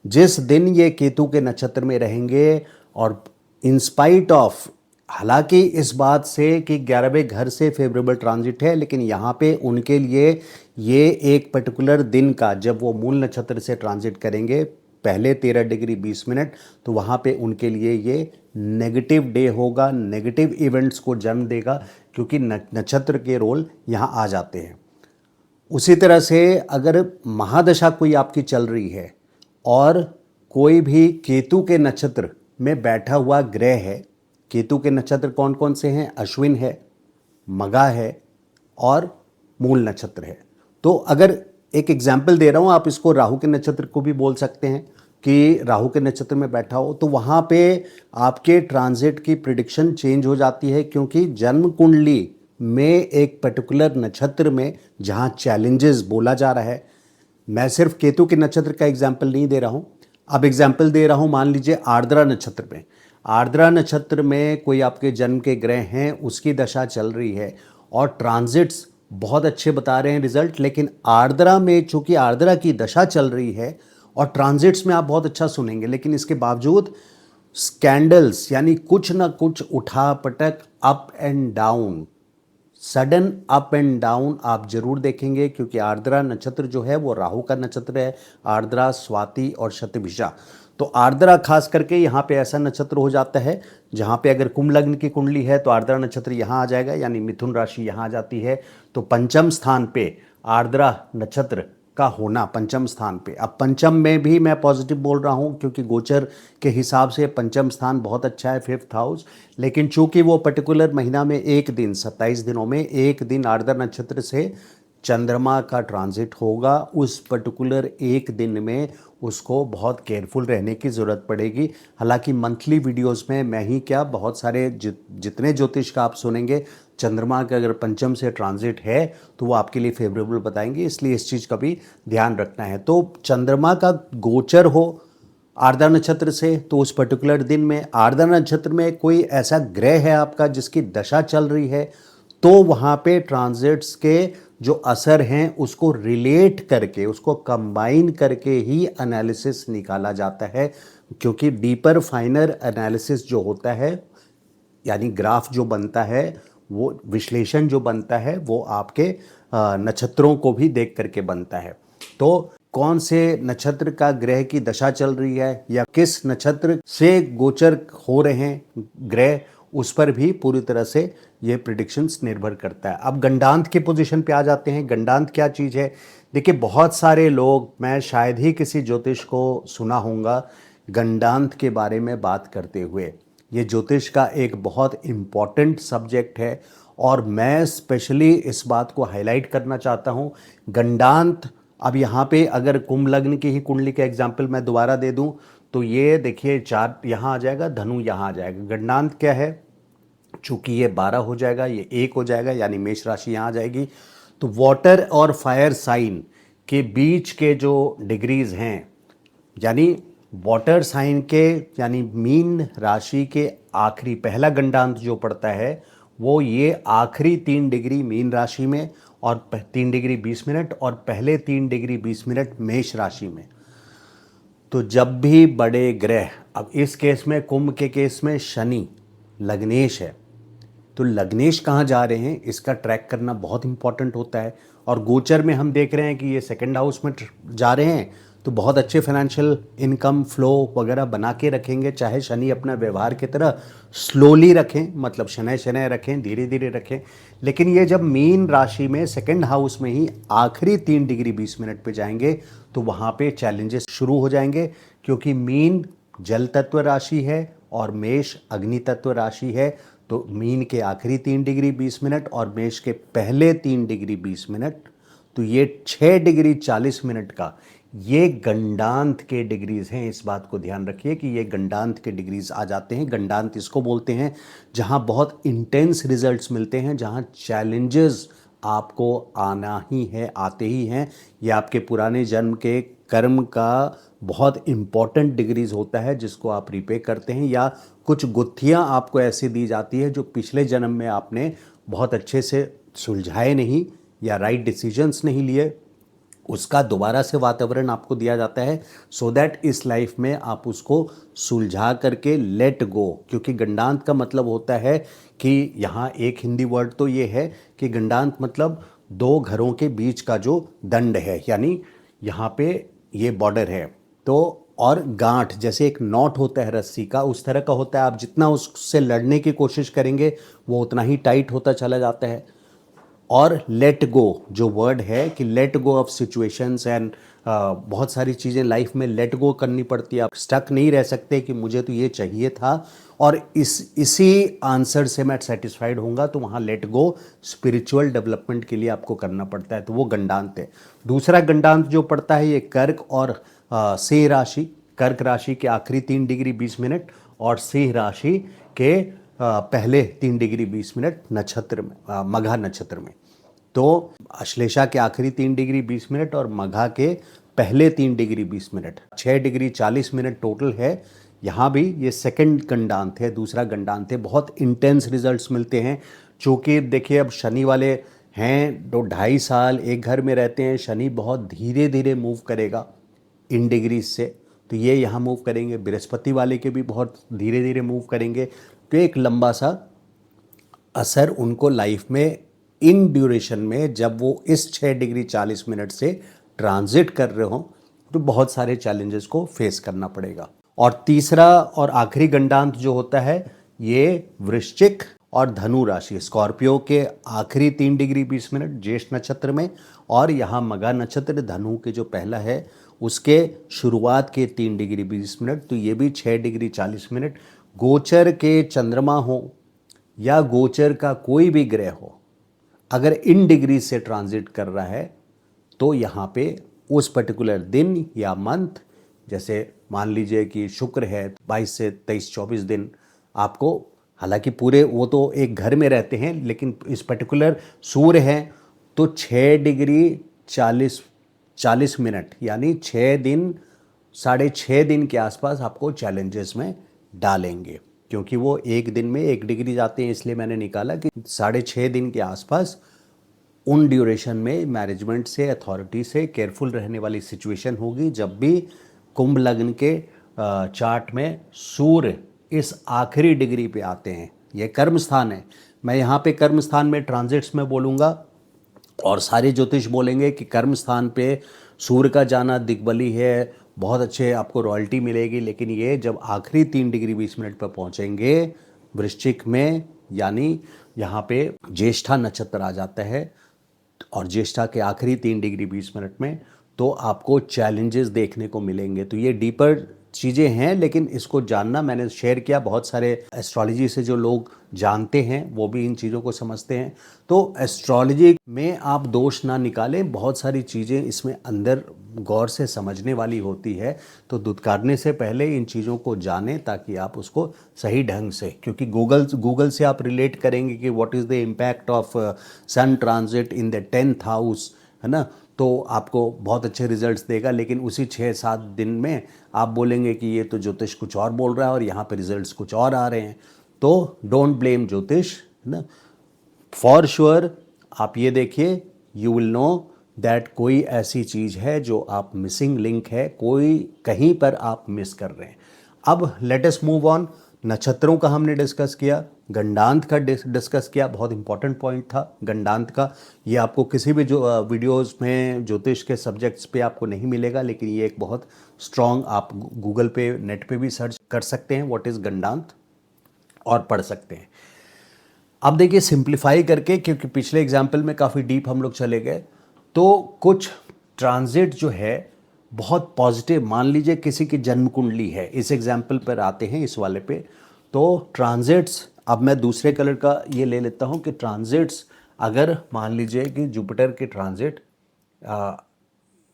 जिस दिन ये केतु के नक्षत्र में रहेंगे, और इंस्पाइट ऑफ, हालांकि इस बात से कि 11वें घर से फेवरेबल ट्रांजिट है, लेकिन यहाँ पे उनके लिए ये एक पर्टिकुलर दिन का, जब वो मूल नक्षत्र से ट्रांजिट करेंगे पहले 13 डिग्री 20 मिनट, तो वहाँ पे उनके लिए ये नेगेटिव डे होगा, नेगेटिव इवेंट्स को जन्म देगा, क्योंकि नक्षत्र के रोल यहाँ आ जाते हैं। उसी तरह से अगर महादशा कोई आपकी चल रही है और कोई भी केतु के नक्षत्र में बैठा हुआ ग्रह है, केतु के नक्षत्र कौन कौन से हैं, अश्विन है, मगा है और मूल नक्षत्र है। तो अगर एक एग्जाम्पल दे रहा हूँ, आप इसको राहु के नक्षत्र को भी बोल सकते हैं कि राहु के नक्षत्र में बैठा हो, तो वहाँ पे आपके ट्रांजिट की प्रिडिक्शन चेंज हो जाती है, क्योंकि जन्म कुंडली में एक पर्टिकुलर नक्षत्र में जहाँ चैलेंजेस बोला जा रहा है, मैं सिर्फ केतु के नक्षत्र का एग्जाम्पल नहीं दे रहा हूँ, अब एग्जाम्पल दे रहा हूँ मान लीजिए आर्द्रा नक्षत्र में। आर्द्रा नक्षत्र में कोई आपके जन्म के ग्रह हैं, उसकी दशा चल रही है और ट्रांजिट्स बहुत अच्छे बता रहे हैं रिजल्ट, लेकिन आर्द्रा में चूंकि आर्द्रा की दशा चल रही है और ट्रांजिट्स में आप बहुत अच्छा सुनेंगे, लेकिन इसके बावजूद स्कैंडल्स यानी कुछ ना कुछ उठा पटक, up and down, sudden up and down आप जरूर देखेंगे, क्योंकि आर्द्रा नक्षत्र जो है वो राहु का नक्षत्र है, आर्द्रा, स्वाति और शतभिषा। तो आर्द्रा खास करके यहाँ पे ऐसा नक्षत्र हो जाता है जहाँ पे अगर कुंभ लग्न की कुंडली है तो आर्द्रा नक्षत्र यहाँ आ जाएगा, यानी मिथुन राशि यहाँ आ जाती है। तो पंचम स्थान पे आर्द्रा नक्षत्र का होना, पंचम स्थान पे। अब पंचम में भी मैं पॉजिटिव बोल रहा हूँ क्योंकि गोचर के हिसाब से पंचम स्थान बहुत अच्छा है, 5th हाउस। लेकिन चूंकि वो पर्टिकुलर महीना में एक दिन, 27 दिनों में एक दिन आर्द्रा नक्षत्र से चंद्रमा का ट्रांजिट होगा, उस पर्टिकुलर एक दिन में उसको बहुत केयरफुल रहने की ज़रूरत पड़ेगी। हालांकि मंथली वीडियोस में मैं ही क्या, बहुत सारे जितने ज्योतिष का आप सुनेंगे, चंद्रमा का अगर पंचम से ट्रांजिट है तो वो आपके लिए फेवरेबल बताएंगे, इसलिए इस चीज़ का भी ध्यान रखना है। तो चंद्रमा का गोचर हो आर्द्रा नक्षत्र से तो उस पर्टिकुलर दिन में आर्द्रा नक्षत्र में कोई ऐसा ग्रह है आपका जिसकी दशा चल रही है, तो वहाँ पे ट्रांजिट्स के जो असर हैं उसको रिलेट करके, उसको कंबाइन करके ही एनालिसिस निकाला जाता है। क्योंकि डीपर फाइनर एनालिसिस जो होता है, यानी ग्राफ जो बनता है, वो विश्लेषण जो बनता है, वो आपके नक्षत्रों को भी देख करके बनता है। तो कौन से नक्षत्र का ग्रह की दशा चल रही है या किस नक्षत्र से गोचर हो रहे हैं ग्रह, उस पर भी पूरी तरह से ये प्रिडिक्शंस निर्भर करता है। अब गंडांत की पोजीशन पे आ जाते हैं। गंडांत क्या चीज़ है? देखिए, बहुत सारे लोग, मैं शायद ही किसी ज्योतिष को सुना होगा गंडांत के बारे में बात करते हुए। ये ज्योतिष का एक बहुत इम्पॉर्टेंट सब्जेक्ट है और मैं स्पेशली इस बात को हाईलाइट करना चाहता हूँ। गंडांत, अब यहाँ पे अगर कुंभ लग्न की ही कुंडली का एग्जाम्पल मैं दोबारा दे दूँ तो ये देखिए, 4 यहाँ आ जाएगा, धनु यहाँ आ जाएगा। गंडांत क्या है? चूंकि ये 12 हो जाएगा, ये 1 हो जाएगा, यानी मेष राशि यहाँ आ जाएगी। तो वाटर और फायर साइन के बीच के जो डिग्रीज हैं, यानी वाटर साइन के, यानी मीन राशि के आखिरी पहला गंडांत जो पड़ता है वो ये आखिरी 3 डिग्री मीन राशि में और 3 डिग्री 20 मिनट और पहले 3 डिग्री 20 मिनट मेष राशि में। तो जब भी बड़े ग्रह, अब इस केस में कुंभ के केस में शनि लग्नेश है, तो लग्नेश कहाँ जा रहे हैं इसका ट्रैक करना बहुत इंपॉर्टेंट होता है। और गोचर में हम देख रहे हैं कि ये 2nd हाउस में जा रहे हैं, तो बहुत अच्छे फाइनेंशियल इनकम फ्लो वगैरह बना के रखेंगे। चाहे शनि अपना व्यवहार की तरह स्लोली रखें, मतलब शनै शनै रखें, धीरे धीरे रखें, लेकिन ये जब मीन राशि में 2nd हाउस में ही आखिरी 3 डिग्री 20 मिनट पे जाएंगे तो वहाँ पे चैलेंजेस शुरू हो जाएंगे। क्योंकि मीन जल तत्व राशि है और मेष अग्नि तत्व राशि है। तो मीन के आखिरी 3 डिग्री 20 मिनट और मेष के पहले 3 डिग्री 20 मिनट, तो ये 6 डिग्री 40 मिनट का ये गंडांत के डिग्रीज हैं। इस बात को ध्यान रखिए कि ये गंडांत के डिग्रीज आ जाते हैं। गंडांत इसको बोलते हैं जहां बहुत इंटेंस रिजल्ट्स मिलते हैं, जहां चैलेंजेस आपको आना ही है, आते ही हैं। ये आपके पुराने जन्म के कर्म का बहुत इम्पॉर्टेंट डिग्रीज होता है जिसको आप रिपे करते हैं, या कुछ गुत्थियां आपको ऐसी दी जाती है जो पिछले जन्म में आपने बहुत अच्छे से सुलझाए नहीं या राइट डिसीजंस नहीं लिए, उसका दोबारा से वातावरण आपको दिया जाता है सो दैट इस लाइफ में आप उसको सुलझा करके लेट गो। क्योंकि गंडांत का मतलब होता है कि यहाँ एक हिंदी वर्ड तो ये है कि गंडांत मतलब 2 घरों के बीच का जो दंड है, यानी यहाँ पे ये बॉर्डर है। तो और गांठ, जैसे एक नॉट होता है रस्सी का, उस तरह का होता है। आप जितना उससे लड़ने की कोशिश करेंगे वो उतना ही टाइट होता चला जाता है। और लेट गो जो वर्ड है कि let go of situations and बहुत सारी चीज़ें लाइफ में लेट गो करनी पड़ती है। आप स्टक नहीं रह सकते कि मुझे तो ये चाहिए था और इसी आंसर से मैं सेटिस्फाइड होऊंगा, तो वहाँ लेट गो स्पिरिचुअल डेवलपमेंट के लिए आपको करना पड़ता है। तो वो गंडांत है। दूसरा गंडांत जो पड़ता है ये कर्क और सिंह राशि। कर्क राशि के आखिरी 3 डिग्री 20 मिनट और सिंह राशि के पहले 3 डिग्री 20 मिनट नक्षत्र में, मघा नक्षत्र में। तो अश्लेषा के आखिरी 3 डिग्री 20 मिनट और मघा के पहले 3 degree 20 minute, 6 degree 40 minute total है। यहाँ भी ये 2nd गंडांत है, दूसरा गंडांत है। बहुत इंटेंस रिजल्ट्स मिलते हैं। चूँकि देखिए अब शनि वाले हैं तो 2.5 साल एक घर में रहते हैं। शनि बहुत धीरे धीरे मूव करेगा इन डिग्रीज से, तो ये यहाँ मूव करेंगे। बृहस्पति वाले के भी बहुत धीरे धीरे मूव करेंगे। तो एक लंबा सा असर उनको लाइफ में इन ड्यूरेशन में, जब वो इस 6 डिग्री 40 मिनट से ट्रांजिट कर रहे हो, तो बहुत सारे चैलेंजेस को फेस करना पड़ेगा। और तीसरा और आखिरी गंडांत जो होता है ये वृश्चिक और धनु राशि, स्कॉर्पियो के आखिरी 3 डिग्री 20 मिनट ज्येष्ठ नक्षत्र में, और यहाँ मघा नक्षत्र धनु के जो पहला है उसके शुरुआत के 3 डिग्री 20 मिनट, तो ये भी 6 डिग्री 40 मिनट। गोचर के चंद्रमा हो या गोचर का कोई भी ग्रह हो, अगर इन डिग्री से ट्रांजिट कर रहा है तो यहाँ पे उस पर्टिकुलर दिन या मंथ, जैसे मान लीजिए कि शुक्र है 22 से 23-24 दिन आपको, हालांकि पूरे वो तो एक घर में रहते हैं, लेकिन इस पर्टिकुलर सूर्य है तो 6 डिग्री 40 मिनट यानी 6 दिन 6.5 दिन के आसपास आपको चैलेंजेस में डालेंगे, क्योंकि वो एक दिन में 1 डिग्री जाते हैं, इसलिए मैंने निकाला कि 6.5 दिन के आसपास उन ड्यूरेशन में मैनेजमेंट से, अथॉरिटी से केयरफुल रहने वाली सिचुएशन होगी जब भी कुंभ लग्न के चार्ट में सूर्य इस आखिरी डिग्री पे आते हैं। ये कर्म स्थान है, मैं यहाँ पे कर्म स्थान में ट्रांजिट्स में बोलूँगा और सारे ज्योतिष बोलेंगे कि कर्म स्थान पे सूर्य का जाना दिग्बली है, बहुत अच्छे आपको रॉयल्टी मिलेगी, लेकिन ये जब आखिरी 3 डिग्री 20 मिनट पर पहुँचेंगे वृश्चिक में, यानी यहाँ पे ज्येष्ठा नक्षत्र आ जाता है और ज्येष्ठा के आखिरी 3 डिग्री 20 मिनट में, तो आपको चैलेंजेस देखने को मिलेंगे। तो ये डीपर चीज़ें हैं, लेकिन इसको जानना, मैंने शेयर किया, बहुत सारे एस्ट्रोलॉजी से जो लोग जानते हैं वो भी इन चीज़ों को समझते हैं। तो एस्ट्रोलॉजी में आप दोष ना निकालें, बहुत सारी चीज़ें इसमें अंदर गौर से समझने वाली होती है, तो दुत्कारने से पहले इन चीज़ों को जानें ताकि आप उसको सही ढंग से, क्योंकि गूगल से आप रिलेट करेंगे कि what is the impact of sun transit in the 10th house, है ना, तो आपको बहुत अच्छे रिजल्ट्स देगा, लेकिन उसी 6-7 दिन में आप बोलेंगे कि ये तो ज्योतिष कुछ और बोल रहा है और यहाँ पे रिजल्ट्स कुछ और आ रहे हैं। तो डोंट ब्लेम ज्योतिष, है ना, फॉर श्योर आप ये देखिए, यू विल नो दैट कोई ऐसी चीज़ है जो आप मिसिंग लिंक है, कोई कहीं पर आप मिस कर रहे हैं। अब लेट अस मूव ऑन। नक्षत्रों का हमने डिस्कस किया, गंडांत का डिस्कस किया, बहुत इंपॉर्टेंट पॉइंट था गंडांत का। ये आपको किसी भी जो वीडियोस में ज्योतिष के सब्जेक्ट्स पे आपको नहीं मिलेगा, लेकिन ये एक बहुत स्ट्रॉन्ग, आप गूगल पे नेट पे भी सर्च कर सकते हैं व्हाट इज़ गंडांत और पढ़ सकते हैं। अब देखिए सिंप्लीफाई करके, क्योंकि पिछले एग्जाम्पल में काफ़ी डीप हम लोग चले गए, तो कुछ ट्रांजिट जो है बहुत पॉजिटिव, मान लीजिए किसी की जन्म कुंडली है, इस एग्जाम्पल पर आते हैं, इस वाले पे, तो ट्रांजिट्स, अब मैं दूसरे कलर का ये ले लेता हूँ कि ट्रांजिट्स, अगर मान लीजिए कि जुपिटर की ट्रांजिट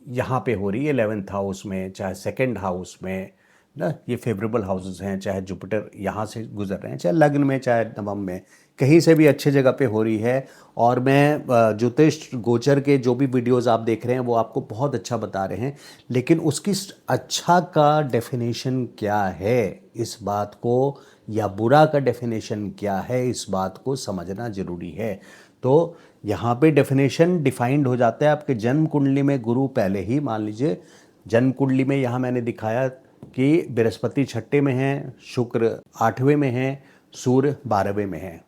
यहाँ पे हो रही है 11th हाउस में, चाहे 2nd हाउस में ना, ये फेवरेबल हाउसेस हैं, चाहे जुपिटर यहाँ से गुजर रहे हैं, चाहे लग्न में, चाहे नवम में, कहीं से भी अच्छे जगह पे हो रही है। और मैं ज्योतिष गोचर के जो भी वीडियोस आप देख रहे हैं वो आपको बहुत अच्छा बता रहे हैं, लेकिन उसकी अच्छा का डेफिनेशन क्या है इस बात को, या बुरा का डेफिनेशन क्या है इस बात को समझना ज़रूरी है। तो यहाँ पे डेफिनेशन डिफाइंड हो जाता है आपके जन्म कुंडली में। गुरु पहले ही, मान लीजिए जन्म कुंडली में यहाँ मैंने दिखाया कि बृहस्पति 6ठे में है, शुक्र 8वें में है, सूर्य 12वें में है,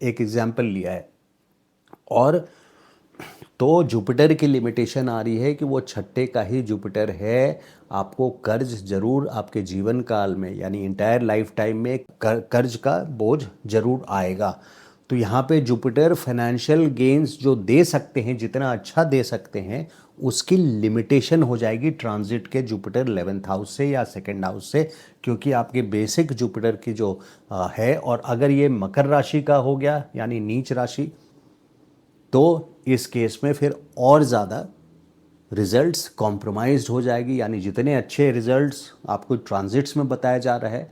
एक एग्जाम्पल लिया है। और तो जुपिटर की लिमिटेशन आ रही है कि वो 6ठे का ही जुपिटर है, आपको कर्ज जरूर आपके जीवन काल में, यानी इंटायर लाइफ टाइम में कर्ज का बोझ जरूर आएगा। तो यहाँ पे जुपिटर फाइनेंशियल गेन्स जो दे सकते हैं, जितना अच्छा दे सकते हैं, उसकी लिमिटेशन हो जाएगी ट्रांजिट के जुपिटर 11th हाउस से या 2nd हाउस से, क्योंकि आपके बेसिक जुपिटर की जो है, और अगर ये मकर राशि का हो गया यानी नीच राशि, तो इस केस में फिर और ज़्यादा रिजल्ट्स कॉम्प्रोमाइज्ड हो जाएगी, यानी जितने अच्छे रिजल्ट्स आपको ट्रांजिट्स में बताया जा रहा है,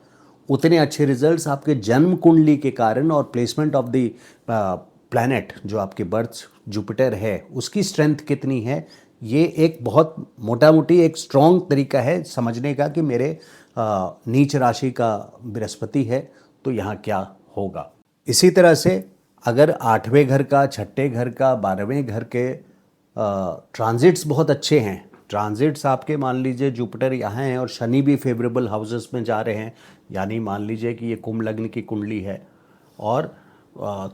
उतने अच्छे रिजल्ट्स आपके जन्म कुंडली के कारण और प्लेसमेंट ऑफ द प्लैनेट, जो आपके बर्थ जुपिटर है, उसकी स्ट्रेंथ कितनी है, ये एक बहुत मोटा मोटी एक स्ट्रॉन्ग तरीका है समझने का कि मेरे नीच राशि का बृहस्पति है तो यहाँ क्या होगा। इसी तरह से अगर 8वें घर का, 6ठे घर का, 12वें घर के ट्रांजिट्स बहुत अच्छे हैं, ट्रांजिट्स आपके मान लीजिए जुपिटर यहाँ हैं और शनि भी फेवरेबल हाउसेस में जा रहे हैं, यानी मान लीजिए कि ये कुंभ लग्न की कुंडली है और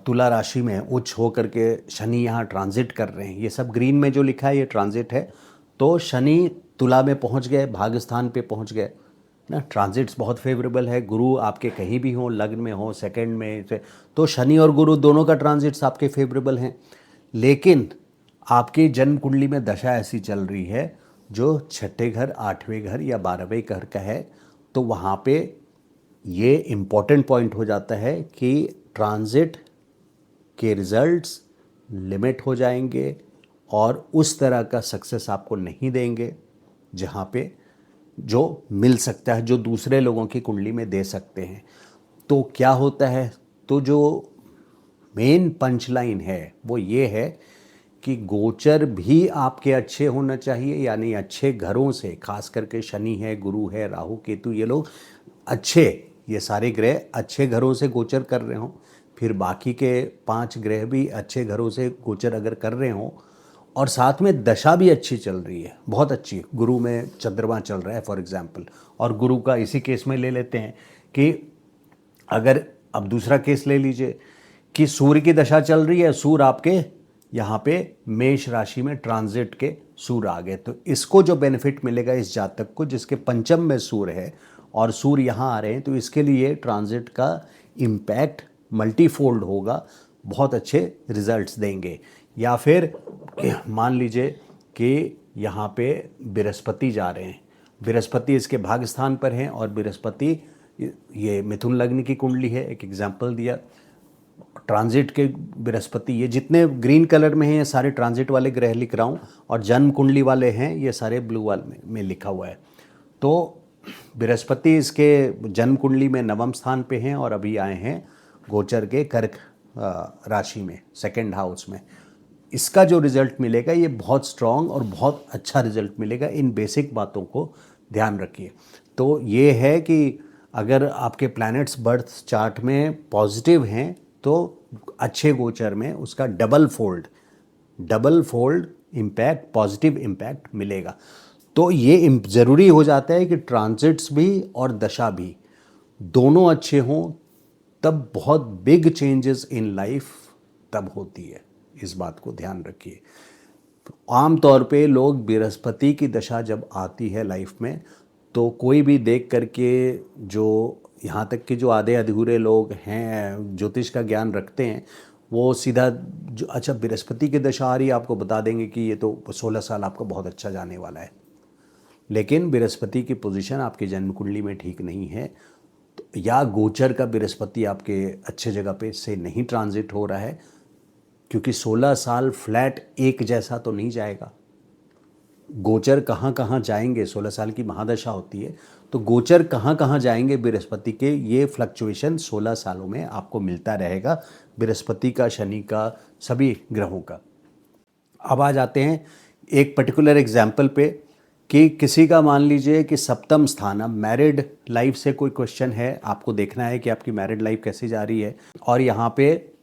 तुला राशि में उच्च होकर के शनि यहाँ ट्रांजिट कर रहे हैं, ये सब ग्रीन में जो लिखा है ये ट्रांजिट है। तो शनि तुला में पहुँच गए, भाग्यस्थान पे पहुँच गए, ना, ट्रांजिट्स बहुत फेवरेबल है। गुरु आपके कहीं भी हों, लग्न में हो, सेकंड में तो शनि और गुरु दोनों का ट्रांजिट्स आपके फेवरेबल हैं। लेकिन आपकी जन्म कुंडली में दशा ऐसी चल रही है जो छठे घर, आठवें घर या 12वें घर का है, तो वहाँ पे ये इम्पॉर्टेंट पॉइंट हो जाता है कि ट्रांजिट के रिजल्ट्स लिमिट हो जाएंगे और उस तरह का सक्सेस आपको नहीं देंगे जहाँ पे जो मिल सकता है, जो दूसरे लोगों की कुंडली में दे सकते हैं। तो क्या होता है, तो जो मेन पंचलाइन है वो ये है कि गोचर भी आपके अच्छे होना चाहिए, यानी अच्छे घरों से, खास करके शनि है, गुरु है, राहु केतु, ये लोग अच्छे, ये सारे ग्रह अच्छे घरों से गोचर कर रहे हों। फिर बाकी के 5 ग्रह भी अच्छे घरों से गोचर अगर कर रहे हों और साथ में दशा भी अच्छी चल रही है, बहुत अच्छी, गुरु में चंद्रमा चल रहा है फॉर एग्जांपल, और गुरु का इसी केस में ले लेते हैं कि अगर अब दूसरा केस ले लीजिए कि सूर्य की दशा चल रही है, सूर्य आपके यहाँ पे मेष राशि में ट्रांजिट के सूर्य आ गए, तो इसको जो बेनिफिट मिलेगा इस जातक को जिसके पंचम में सूर्य है और सूर्य यहाँ आ रहे हैं, तो इसके लिए ट्रांजिट का इम्पैक्ट मल्टीफोल्ड होगा, बहुत अच्छे रिजल्ट्स देंगे। या फिर मान लीजिए कि यहाँ पे बृहस्पति जा रहे हैं, बृहस्पति इसके भाग्य स्थान पर हैं और बृहस्पति, ये मिथुन लग्न की कुंडली है, एक एग्जाम्पल दिया, ट्रांजिट के बृहस्पति, ये जितने ग्रीन कलर में हैं ये सारे ट्रांजिट वाले ग्रह लिख रहा हूँ, और जन्म कुंडली वाले हैं ये सारे ब्लू वाले में लिखा हुआ है। तो बृहस्पति इसके जन्म कुंडली में नवम स्थान पे हैं और अभी आए हैं गोचर के कर्क राशि में, सेकंड हाउस में। इसका जो रिजल्ट मिलेगा ये बहुत स्ट्रांग और बहुत अच्छा रिजल्ट मिलेगा। इन बेसिक बातों को ध्यान रखिए। तो ये है कि अगर आपके प्लैनेट्स बर्थ चार्ट में पॉजिटिव हैं तो अच्छे गोचर में उसका double fold impact, positive impact मिलेगा। तो ये ज़रूरी हो जाता है कि ट्रांजिट्स भी और दशा भी दोनों अच्छे हों, तब बहुत बिग चेंजेस इन लाइफ तब होती है। इस बात को ध्यान रखिए। आम तौर पे लोग बृहस्पति की दशा जब आती है लाइफ में, तो कोई भी देख करके, जो यहाँ तक कि जो आधे अधूरे लोग हैं, ज्योतिष का ज्ञान रखते हैं, वो सीधा जो अच्छा बृहस्पति की दशा आ रही है आपको बता देंगे कि ये तो 16 साल आपका बहुत अच्छा जाने वाला है। लेकिन बृहस्पति की पोजीशन आपकी जन्म कुंडली में ठीक नहीं है, तो या गोचर का बृहस्पति आपके अच्छे जगह पे से नहीं ट्रांजिट हो रहा है, क्योंकि 16 साल फ्लैट एक जैसा तो नहीं जाएगा। गोचर कहाँ कहाँ जाएंगे, 16 साल की महादशा होती है, तो गोचर कहाँ कहाँ जाएंगे बृहस्पति के, ये फ्लक्चुएशन 16 सालों में आपको मिलता रहेगा, बृहस्पति का, शनि का, सभी ग्रहों का। अब आ जाते हैं एक पर्टिकुलर एग्जाम्पल पे कि किसी का मान लीजिए कि सप्तम स्थान, अब मैरिड लाइफ से कोई क्वेश्चन है, आपको देखना है कि आपकी मैरिड लाइफ कैसी जा रही है, और यहाँ पे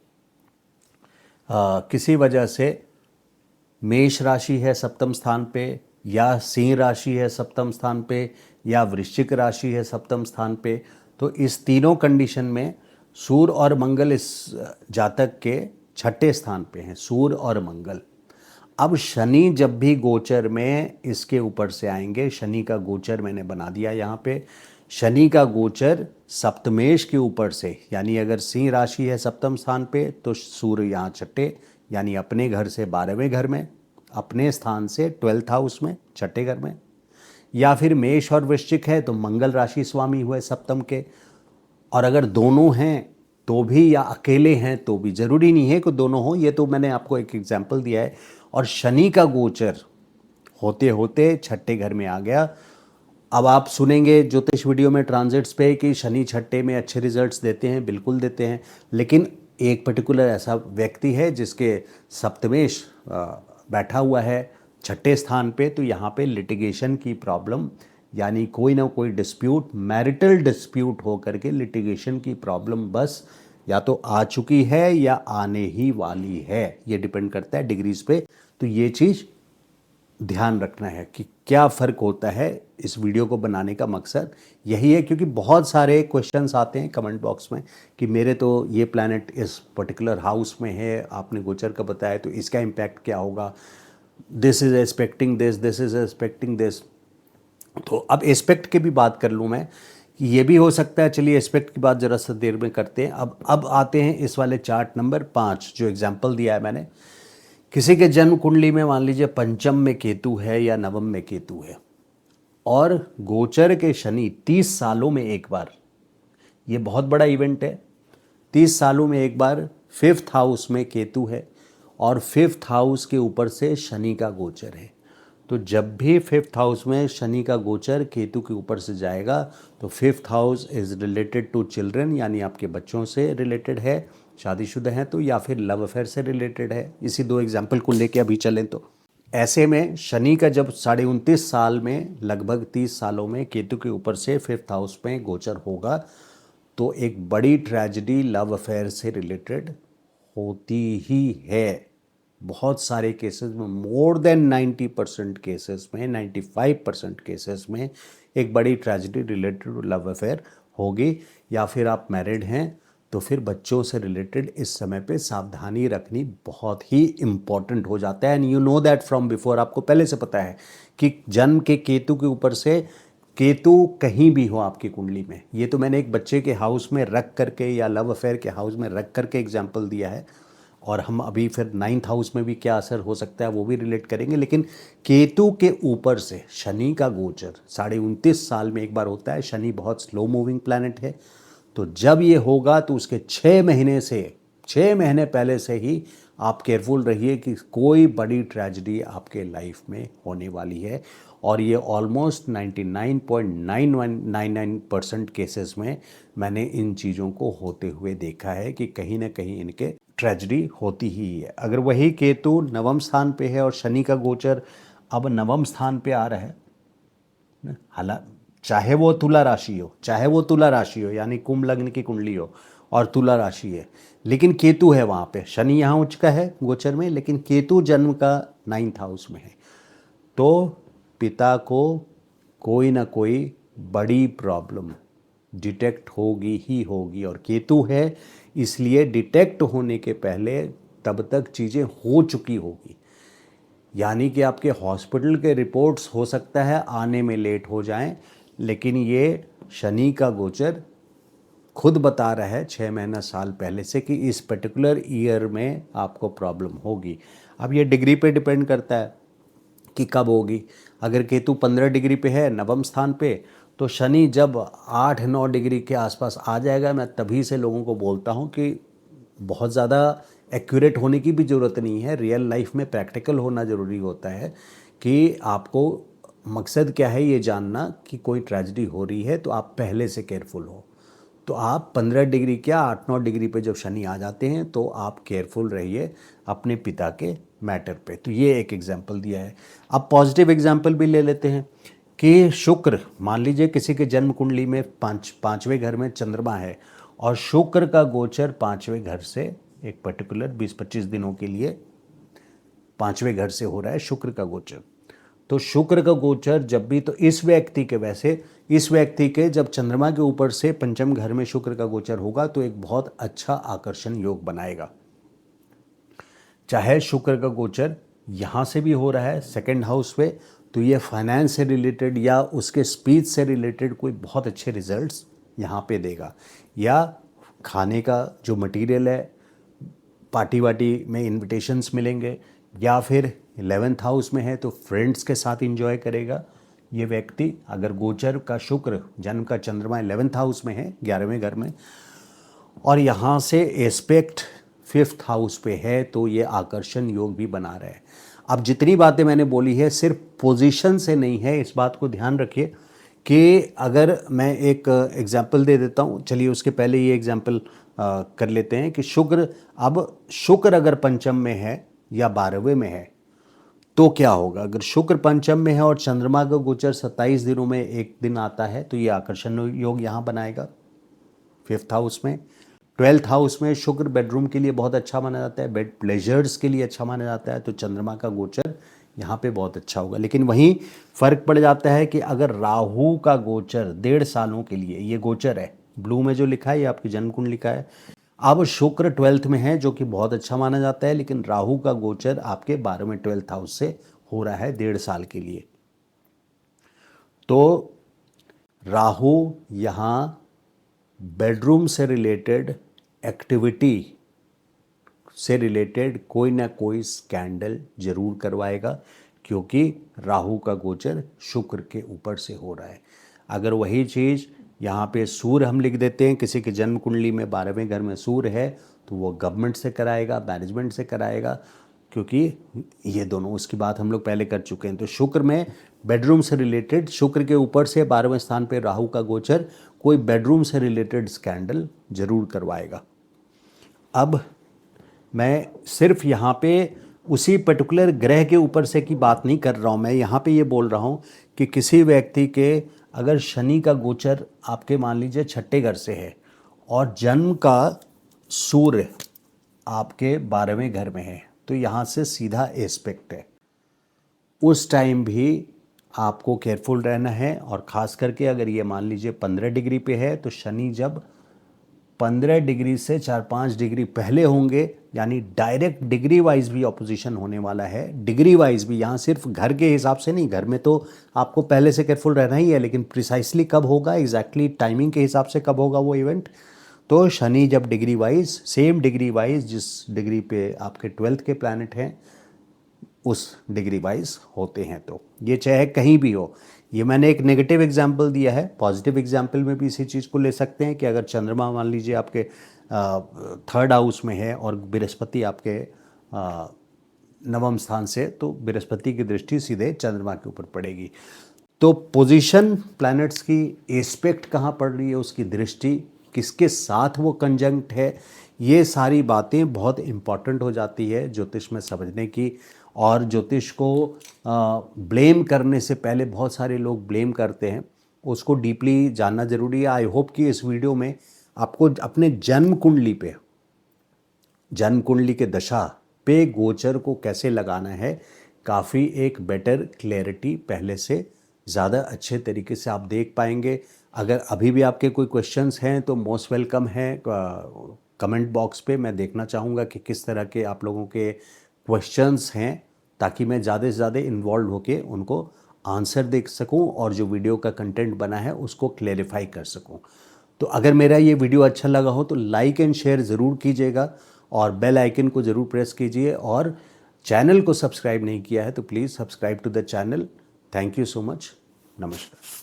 किसी वजह से मेष राशि है सप्तम स्थान पे, या सिंह राशि है सप्तम स्थान पे, या वृश्चिक राशि है सप्तम स्थान पे, तो इस तीनों कंडीशन में सूर्य और मंगल इस जातक के छठे स्थान पे हैं, सूर्य और मंगल। अब शनि जब भी गोचर में इसके ऊपर से आएंगे, शनि का गोचर मैंने बना दिया यहाँ पे, शनि का गोचर सप्तमेश के ऊपर से, यानी अगर सिंह राशि है सप्तम स्थान पे तो सूर्य यहाँ छठे, यानी अपने घर से 12वें घर में, अपने स्थान से 12th हाउस में, छठे घर में, या फिर मेष और वृश्चिक है तो मंगल राशि स्वामी हुए सप्तम के, और अगर दोनों हैं तो भी, या अकेले हैं तो भी, ज़रूरी नहीं है कि दोनों हों, ये तो मैंने आपको एक एग्जाम्पल दिया है। और शनि का गोचर होते होते छठे घर में आ गया। अब आप सुनेंगे ज्योतिष वीडियो में ट्रांजिट्स पे कि शनि छठे में अच्छे रिजल्ट्स देते हैं, बिल्कुल देते हैं, लेकिन एक पर्टिकुलर ऐसा व्यक्ति है जिसके सप्तमेश बैठा हुआ है छठे स्थान पे, तो यहाँ पे लिटिगेशन की प्रॉब्लम, यानी कोई ना कोई डिस्प्यूट, मैरिटल डिस्प्यूट हो करके लिटिगेशन की प्रॉब्लम बस या तो आ चुकी है या आने ही वाली है, ये डिपेंड करता है डिग्रीज पे। तो ये चीज़ ध्यान रखना है कि क्या फ़र्क होता है। इस वीडियो को बनाने का मकसद यही है, क्योंकि बहुत सारे क्वेश्चंस आते हैं कमेंट बॉक्स में कि मेरे तो ये प्लैनेट इस पर्टिकुलर हाउस में है, आपने गोचर का बताया, तो इसका इम्पैक्ट क्या होगा, this is expecting this, this is expecting this. तो अब एस्पेक्ट की भी बात कर लूँ मैं कि ये भी हो सकता है। चलिए एस्पेक्ट की बात ज़रा सा देर में करते हैं। अब आते हैं इस वाले चार्ट नंबर 5 जो एग्जाम्पल दिया है मैंने। किसी के जन्म कुंडली में मान लीजिए पंचम में केतु है या नवम में केतु है और गोचर के शनि 30 सालों में एक बार, ये बहुत बड़ा इवेंट है, 30 सालों में एक बार 5th हाउस में केतु है और 5th हाउस के ऊपर से शनि का गोचर है। तो जब भी 5th हाउस में शनि का गोचर केतु के ऊपर से जाएगा तो 5th house is related to children, यानी आपके बच्चों से रिलेटेड है, शादीशुदा हैं तो, या फिर लव अफेयर से रिलेटेड है। इसी 2 एग्जाम्पल को लेके अभी चलें तो ऐसे में शनि का जब 29.5 साल में, लगभग 30 सालों में केतु के ऊपर से 5th हाउस में गोचर होगा तो एक बड़ी ट्रेजेडी लव अफेयर से रिलेटेड होती ही है। बहुत सारे केसेस में, मोर देन 90% केसेस में, 95% केसेस में एक बड़ी tragedy related to love affair होगी। या फिर आप मैरिड हैं तो फिर बच्चों से रिलेटेड इस समय पे सावधानी रखनी बहुत ही इम्पॉर्टेंट हो जाता है। And you know that from before, आपको पहले से पता है कि जन्म के केतु के ऊपर से, केतु कहीं भी हो आपकी कुंडली में, ये तो मैंने एक बच्चे के हाउस में रख करके या लव अफेयर के हाउस में रख करके एग्जाम्पल दिया है, और हम अभी फिर 9th हाउस में भी क्या असर हो सकता है वो भी रिलेट करेंगे। लेकिन केतु के ऊपर से शनि का गोचर 29.5 साल में एक बार होता है। शनि बहुत स्लो मूविंग प्लैनेट है, तो जब ये होगा तो उसके 6 महीने पहले से ही आप केयरफुल रहिए कि कोई बड़ी ट्रेजेडी आपके लाइफ में होने वाली है। और ये ऑलमोस्ट 99.9999% केसेस में मैंने इन चीज़ों को होते हुए देखा है कि कहीं ना कहीं इनके ट्रेजेडी होती ही है। अगर वही केतु नवम स्थान पे है और शनि का गोचर अब नवम स्थान पे आ रहा है, हालांकि चाहे वो तुला राशि हो, यानी कुंभ लग्न की कुंडली हो और तुला राशि है, लेकिन केतु है वहाँ पे। शनि यहाँ उच्च का है गोचर में, लेकिन केतु जन्म का 9th हाउस में है, तो पिता को कोई ना कोई बड़ी प्रॉब्लम डिटेक्ट होगी ही होगी। और केतु है इसलिए डिटेक्ट होने के पहले तब तक चीज़ें हो चुकी होगी, यानी कि आपके हॉस्पिटल के रिपोर्ट्स हो सकता है आने में लेट हो जाएं, लेकिन ये शनि का गोचर खुद बता रहा है 6 महीना साल पहले से कि इस पर्टिकुलर ईयर में आपको प्रॉब्लम होगी। अब ये डिग्री पे डिपेंड करता है कि कब होगी। अगर केतु 15 डिग्री पे है नवम स्थान पे, तो शनि जब 8-9 डिग्री के आसपास आ जाएगा, मैं तभी से लोगों को बोलता हूँ कि बहुत ज़्यादा एक्यूरेट होने की भी ज़रूरत नहीं है, रियल लाइफ में प्रैक्टिकल होना ज़रूरी होता है कि आपको मकसद क्या है ये जानना कि कोई ट्रेजेडी हो रही है तो आप पहले से केयरफुल हो। तो आप 15 डिग्री क्या 8-9 डिग्री पे जब शनि आ जाते हैं तो आप केयरफुल रहिए अपने पिता के मैटर पे। तो ये एक एग्जाम्पल दिया है। अब पॉजिटिव एग्जाम्पल भी ले लेते हैं कि शुक्र, मान लीजिए किसी के जन्म कुंडली में पाँचवें घर में चंद्रमा है और शुक्र का गोचर 5वें घर से एक पर्टिकुलर 20-25 दिनों के लिए 5वें घर से हो रहा है शुक्र का गोचर। तो शुक्र का गोचर जब भी, तो इस व्यक्ति के जब चंद्रमा के ऊपर से पंचम घर में शुक्र का गोचर होगा तो एक बहुत अच्छा आकर्षण योग बनाएगा। चाहे शुक्र का गोचर यहाँ से भी हो रहा है 2nd हाउस पे, तो ये फाइनेंस से रिलेटेड या उसके स्पीच से रिलेटेड कोई बहुत अच्छे रिजल्ट्स यहाँ पे देगा, या खाने का जो मटेरियल है, पार्टी वार्टी में इनविटेशंस मिलेंगे, या फिर 11th हाउस में है तो फ्रेंड्स के साथ एंजॉय करेगा ये व्यक्ति। अगर गोचर का शुक्र, जन्म का चंद्रमा 11th हाउस में है 11वें घर में, और यहाँ से एस्पेक्ट 5th हाउस पे है तो ये आकर्षण योग भी बना रहा है। अब जितनी बातें मैंने बोली है सिर्फ पोजीशन से नहीं है, इस बात को ध्यान रखिए कि अगर मैं एक एग्जाम्पल दे देता हूँ, चलिए उसके पहले ये एग्जाम्पल कर लेते हैं कि शुक्र अगर पंचम में है या 12वें में है तो क्या होगा। अगर शुक्र पंचम में है और चंद्रमा का गोचर 27 दिनों में एक दिन आता है तो ये आकर्षण योग यहाँ बनाएगा 5th हाउस में। 12th हाउस में शुक्र बेडरूम के लिए बहुत अच्छा माना जाता है, बेड प्लेजर्स के लिए अच्छा माना जाता है, तो चंद्रमा का गोचर यहाँ पे बहुत अच्छा होगा। लेकिन वहीं फर्क पड़ जाता है कि अगर राहु का गोचर 1.5 सालों के लिए, ये गोचर है ब्लू में जो लिखा है ये आपकी जन्म कुंडली लिखा है, अब शुक्र 12th में है जो कि बहुत अच्छा माना जाता है, लेकिन राहु का गोचर आपके 12वें 12th हाउस से हो रहा है 1.5 साल के लिए, तो राहु यहाँ बेडरूम से रिलेटेड एक्टिविटी से रिलेटेड कोई ना कोई स्कैंडल जरूर करवाएगा, क्योंकि राहु का गोचर शुक्र के ऊपर से हो रहा है। अगर वही चीज़ यहाँ पे सूर्य हम लिख देते हैं, किसी के जन्म कुंडली में 12वें घर में सूर्य है, तो वो गवर्नमेंट से कराएगा, मैनेजमेंट से कराएगा, क्योंकि ये दोनों, उसकी बात हम लोग पहले कर चुके हैं। तो शुक्र में बेडरूम से रिलेटेड, शुक्र के ऊपर से 12वें स्थान पे राहु का गोचर कोई बेडरूम से रिलेटेड स्कैंडल जरूर करवाएगा। अब मैं सिर्फ यहाँ पे उसी पर्टिकुलर ग्रह के ऊपर से की बात नहीं कर रहा हूँ, मैं यहाँ पे ये बोल रहा हूँ कि किसी व्यक्ति के अगर शनि का गोचर आपके मान लीजिए 6ठे घर से है और जन्म का सूर्य आपके 12वें घर में है, तो यहाँ से सीधा एस्पेक्ट है। उस टाइम भी आपको केयरफुल रहना है, और ख़ास करके अगर ये मान लीजिए 15 डिग्री पे है, तो शनि जब 15 डिग्री से 4-5 डिग्री पहले होंगे, यानी डायरेक्ट डिग्री वाइज भी ऑपोजिशन होने वाला है। डिग्री वाइज भी, यहाँ सिर्फ घर के हिसाब से नहीं, घर में तो आपको पहले से केयरफुल रहना ही है, लेकिन प्रिसाइसली कब होगा, एग्जैक्टली टाइमिंग के हिसाब से कब होगा वो इवेंट, तो शनि जब degree wise, same degree wise जिस डिग्री पे आपके 12th के प्लैनेट हैं उस डिग्री वाइज होते हैं, तो ये चाहे कहीं भी हो। ये मैंने एक नेगेटिव एग्जाम्पल दिया है, पॉजिटिव एग्जाम्पल में भी इसी चीज़ को ले सकते हैं कि अगर चंद्रमा मान लीजिए आपके 3rd हाउस में है और बृहस्पति आपके 9वें स्थान से, तो बृहस्पति की दृष्टि सीधे चंद्रमा के ऊपर पड़ेगी। तो पोजीशन प्लैनेट्स की एस्पेक्ट कहाँ पड़ रही है, उसकी दृष्टि किसके साथ वो कंजंक्ट है, ये सारी बातें बहुत इम्पॉर्टेंट हो जाती है ज्योतिष में समझने की। और ज्योतिष को ब्लेम करने से पहले, बहुत सारे लोग ब्लेम करते हैं, उसको डीपली जानना ज़रूरी है। आई होप कि इस वीडियो में आपको अपने जन्म कुंडली पे, जन्म कुंडली के दशा पे गोचर को कैसे लगाना है, काफ़ी एक बेटर क्लैरिटी पहले से ज़्यादा अच्छे तरीके से आप देख पाएंगे। अगर अभी भी आपके कोई क्वेश्चंस हैं तो मोस्ट वेलकम है कमेंट बॉक्स पे। मैं देखना चाहूँगा कि किस तरह के आप लोगों के क्वेश्चंस हैं, ताकि मैं ज़्यादा से ज़्यादा इन्वॉल्व होके उनको आंसर दे सकूं और जो वीडियो का कंटेंट बना है उसको क्लेरिफाई कर सकूं। तो अगर मेरा ये वीडियो अच्छा लगा हो तो लाइक एंड शेयर ज़रूर कीजिएगा, और बेल आइकन को ज़रूर प्रेस कीजिए, और चैनल को सब्सक्राइब नहीं किया है तो please subscribe to the channel. Thank you so much. नमस्कार।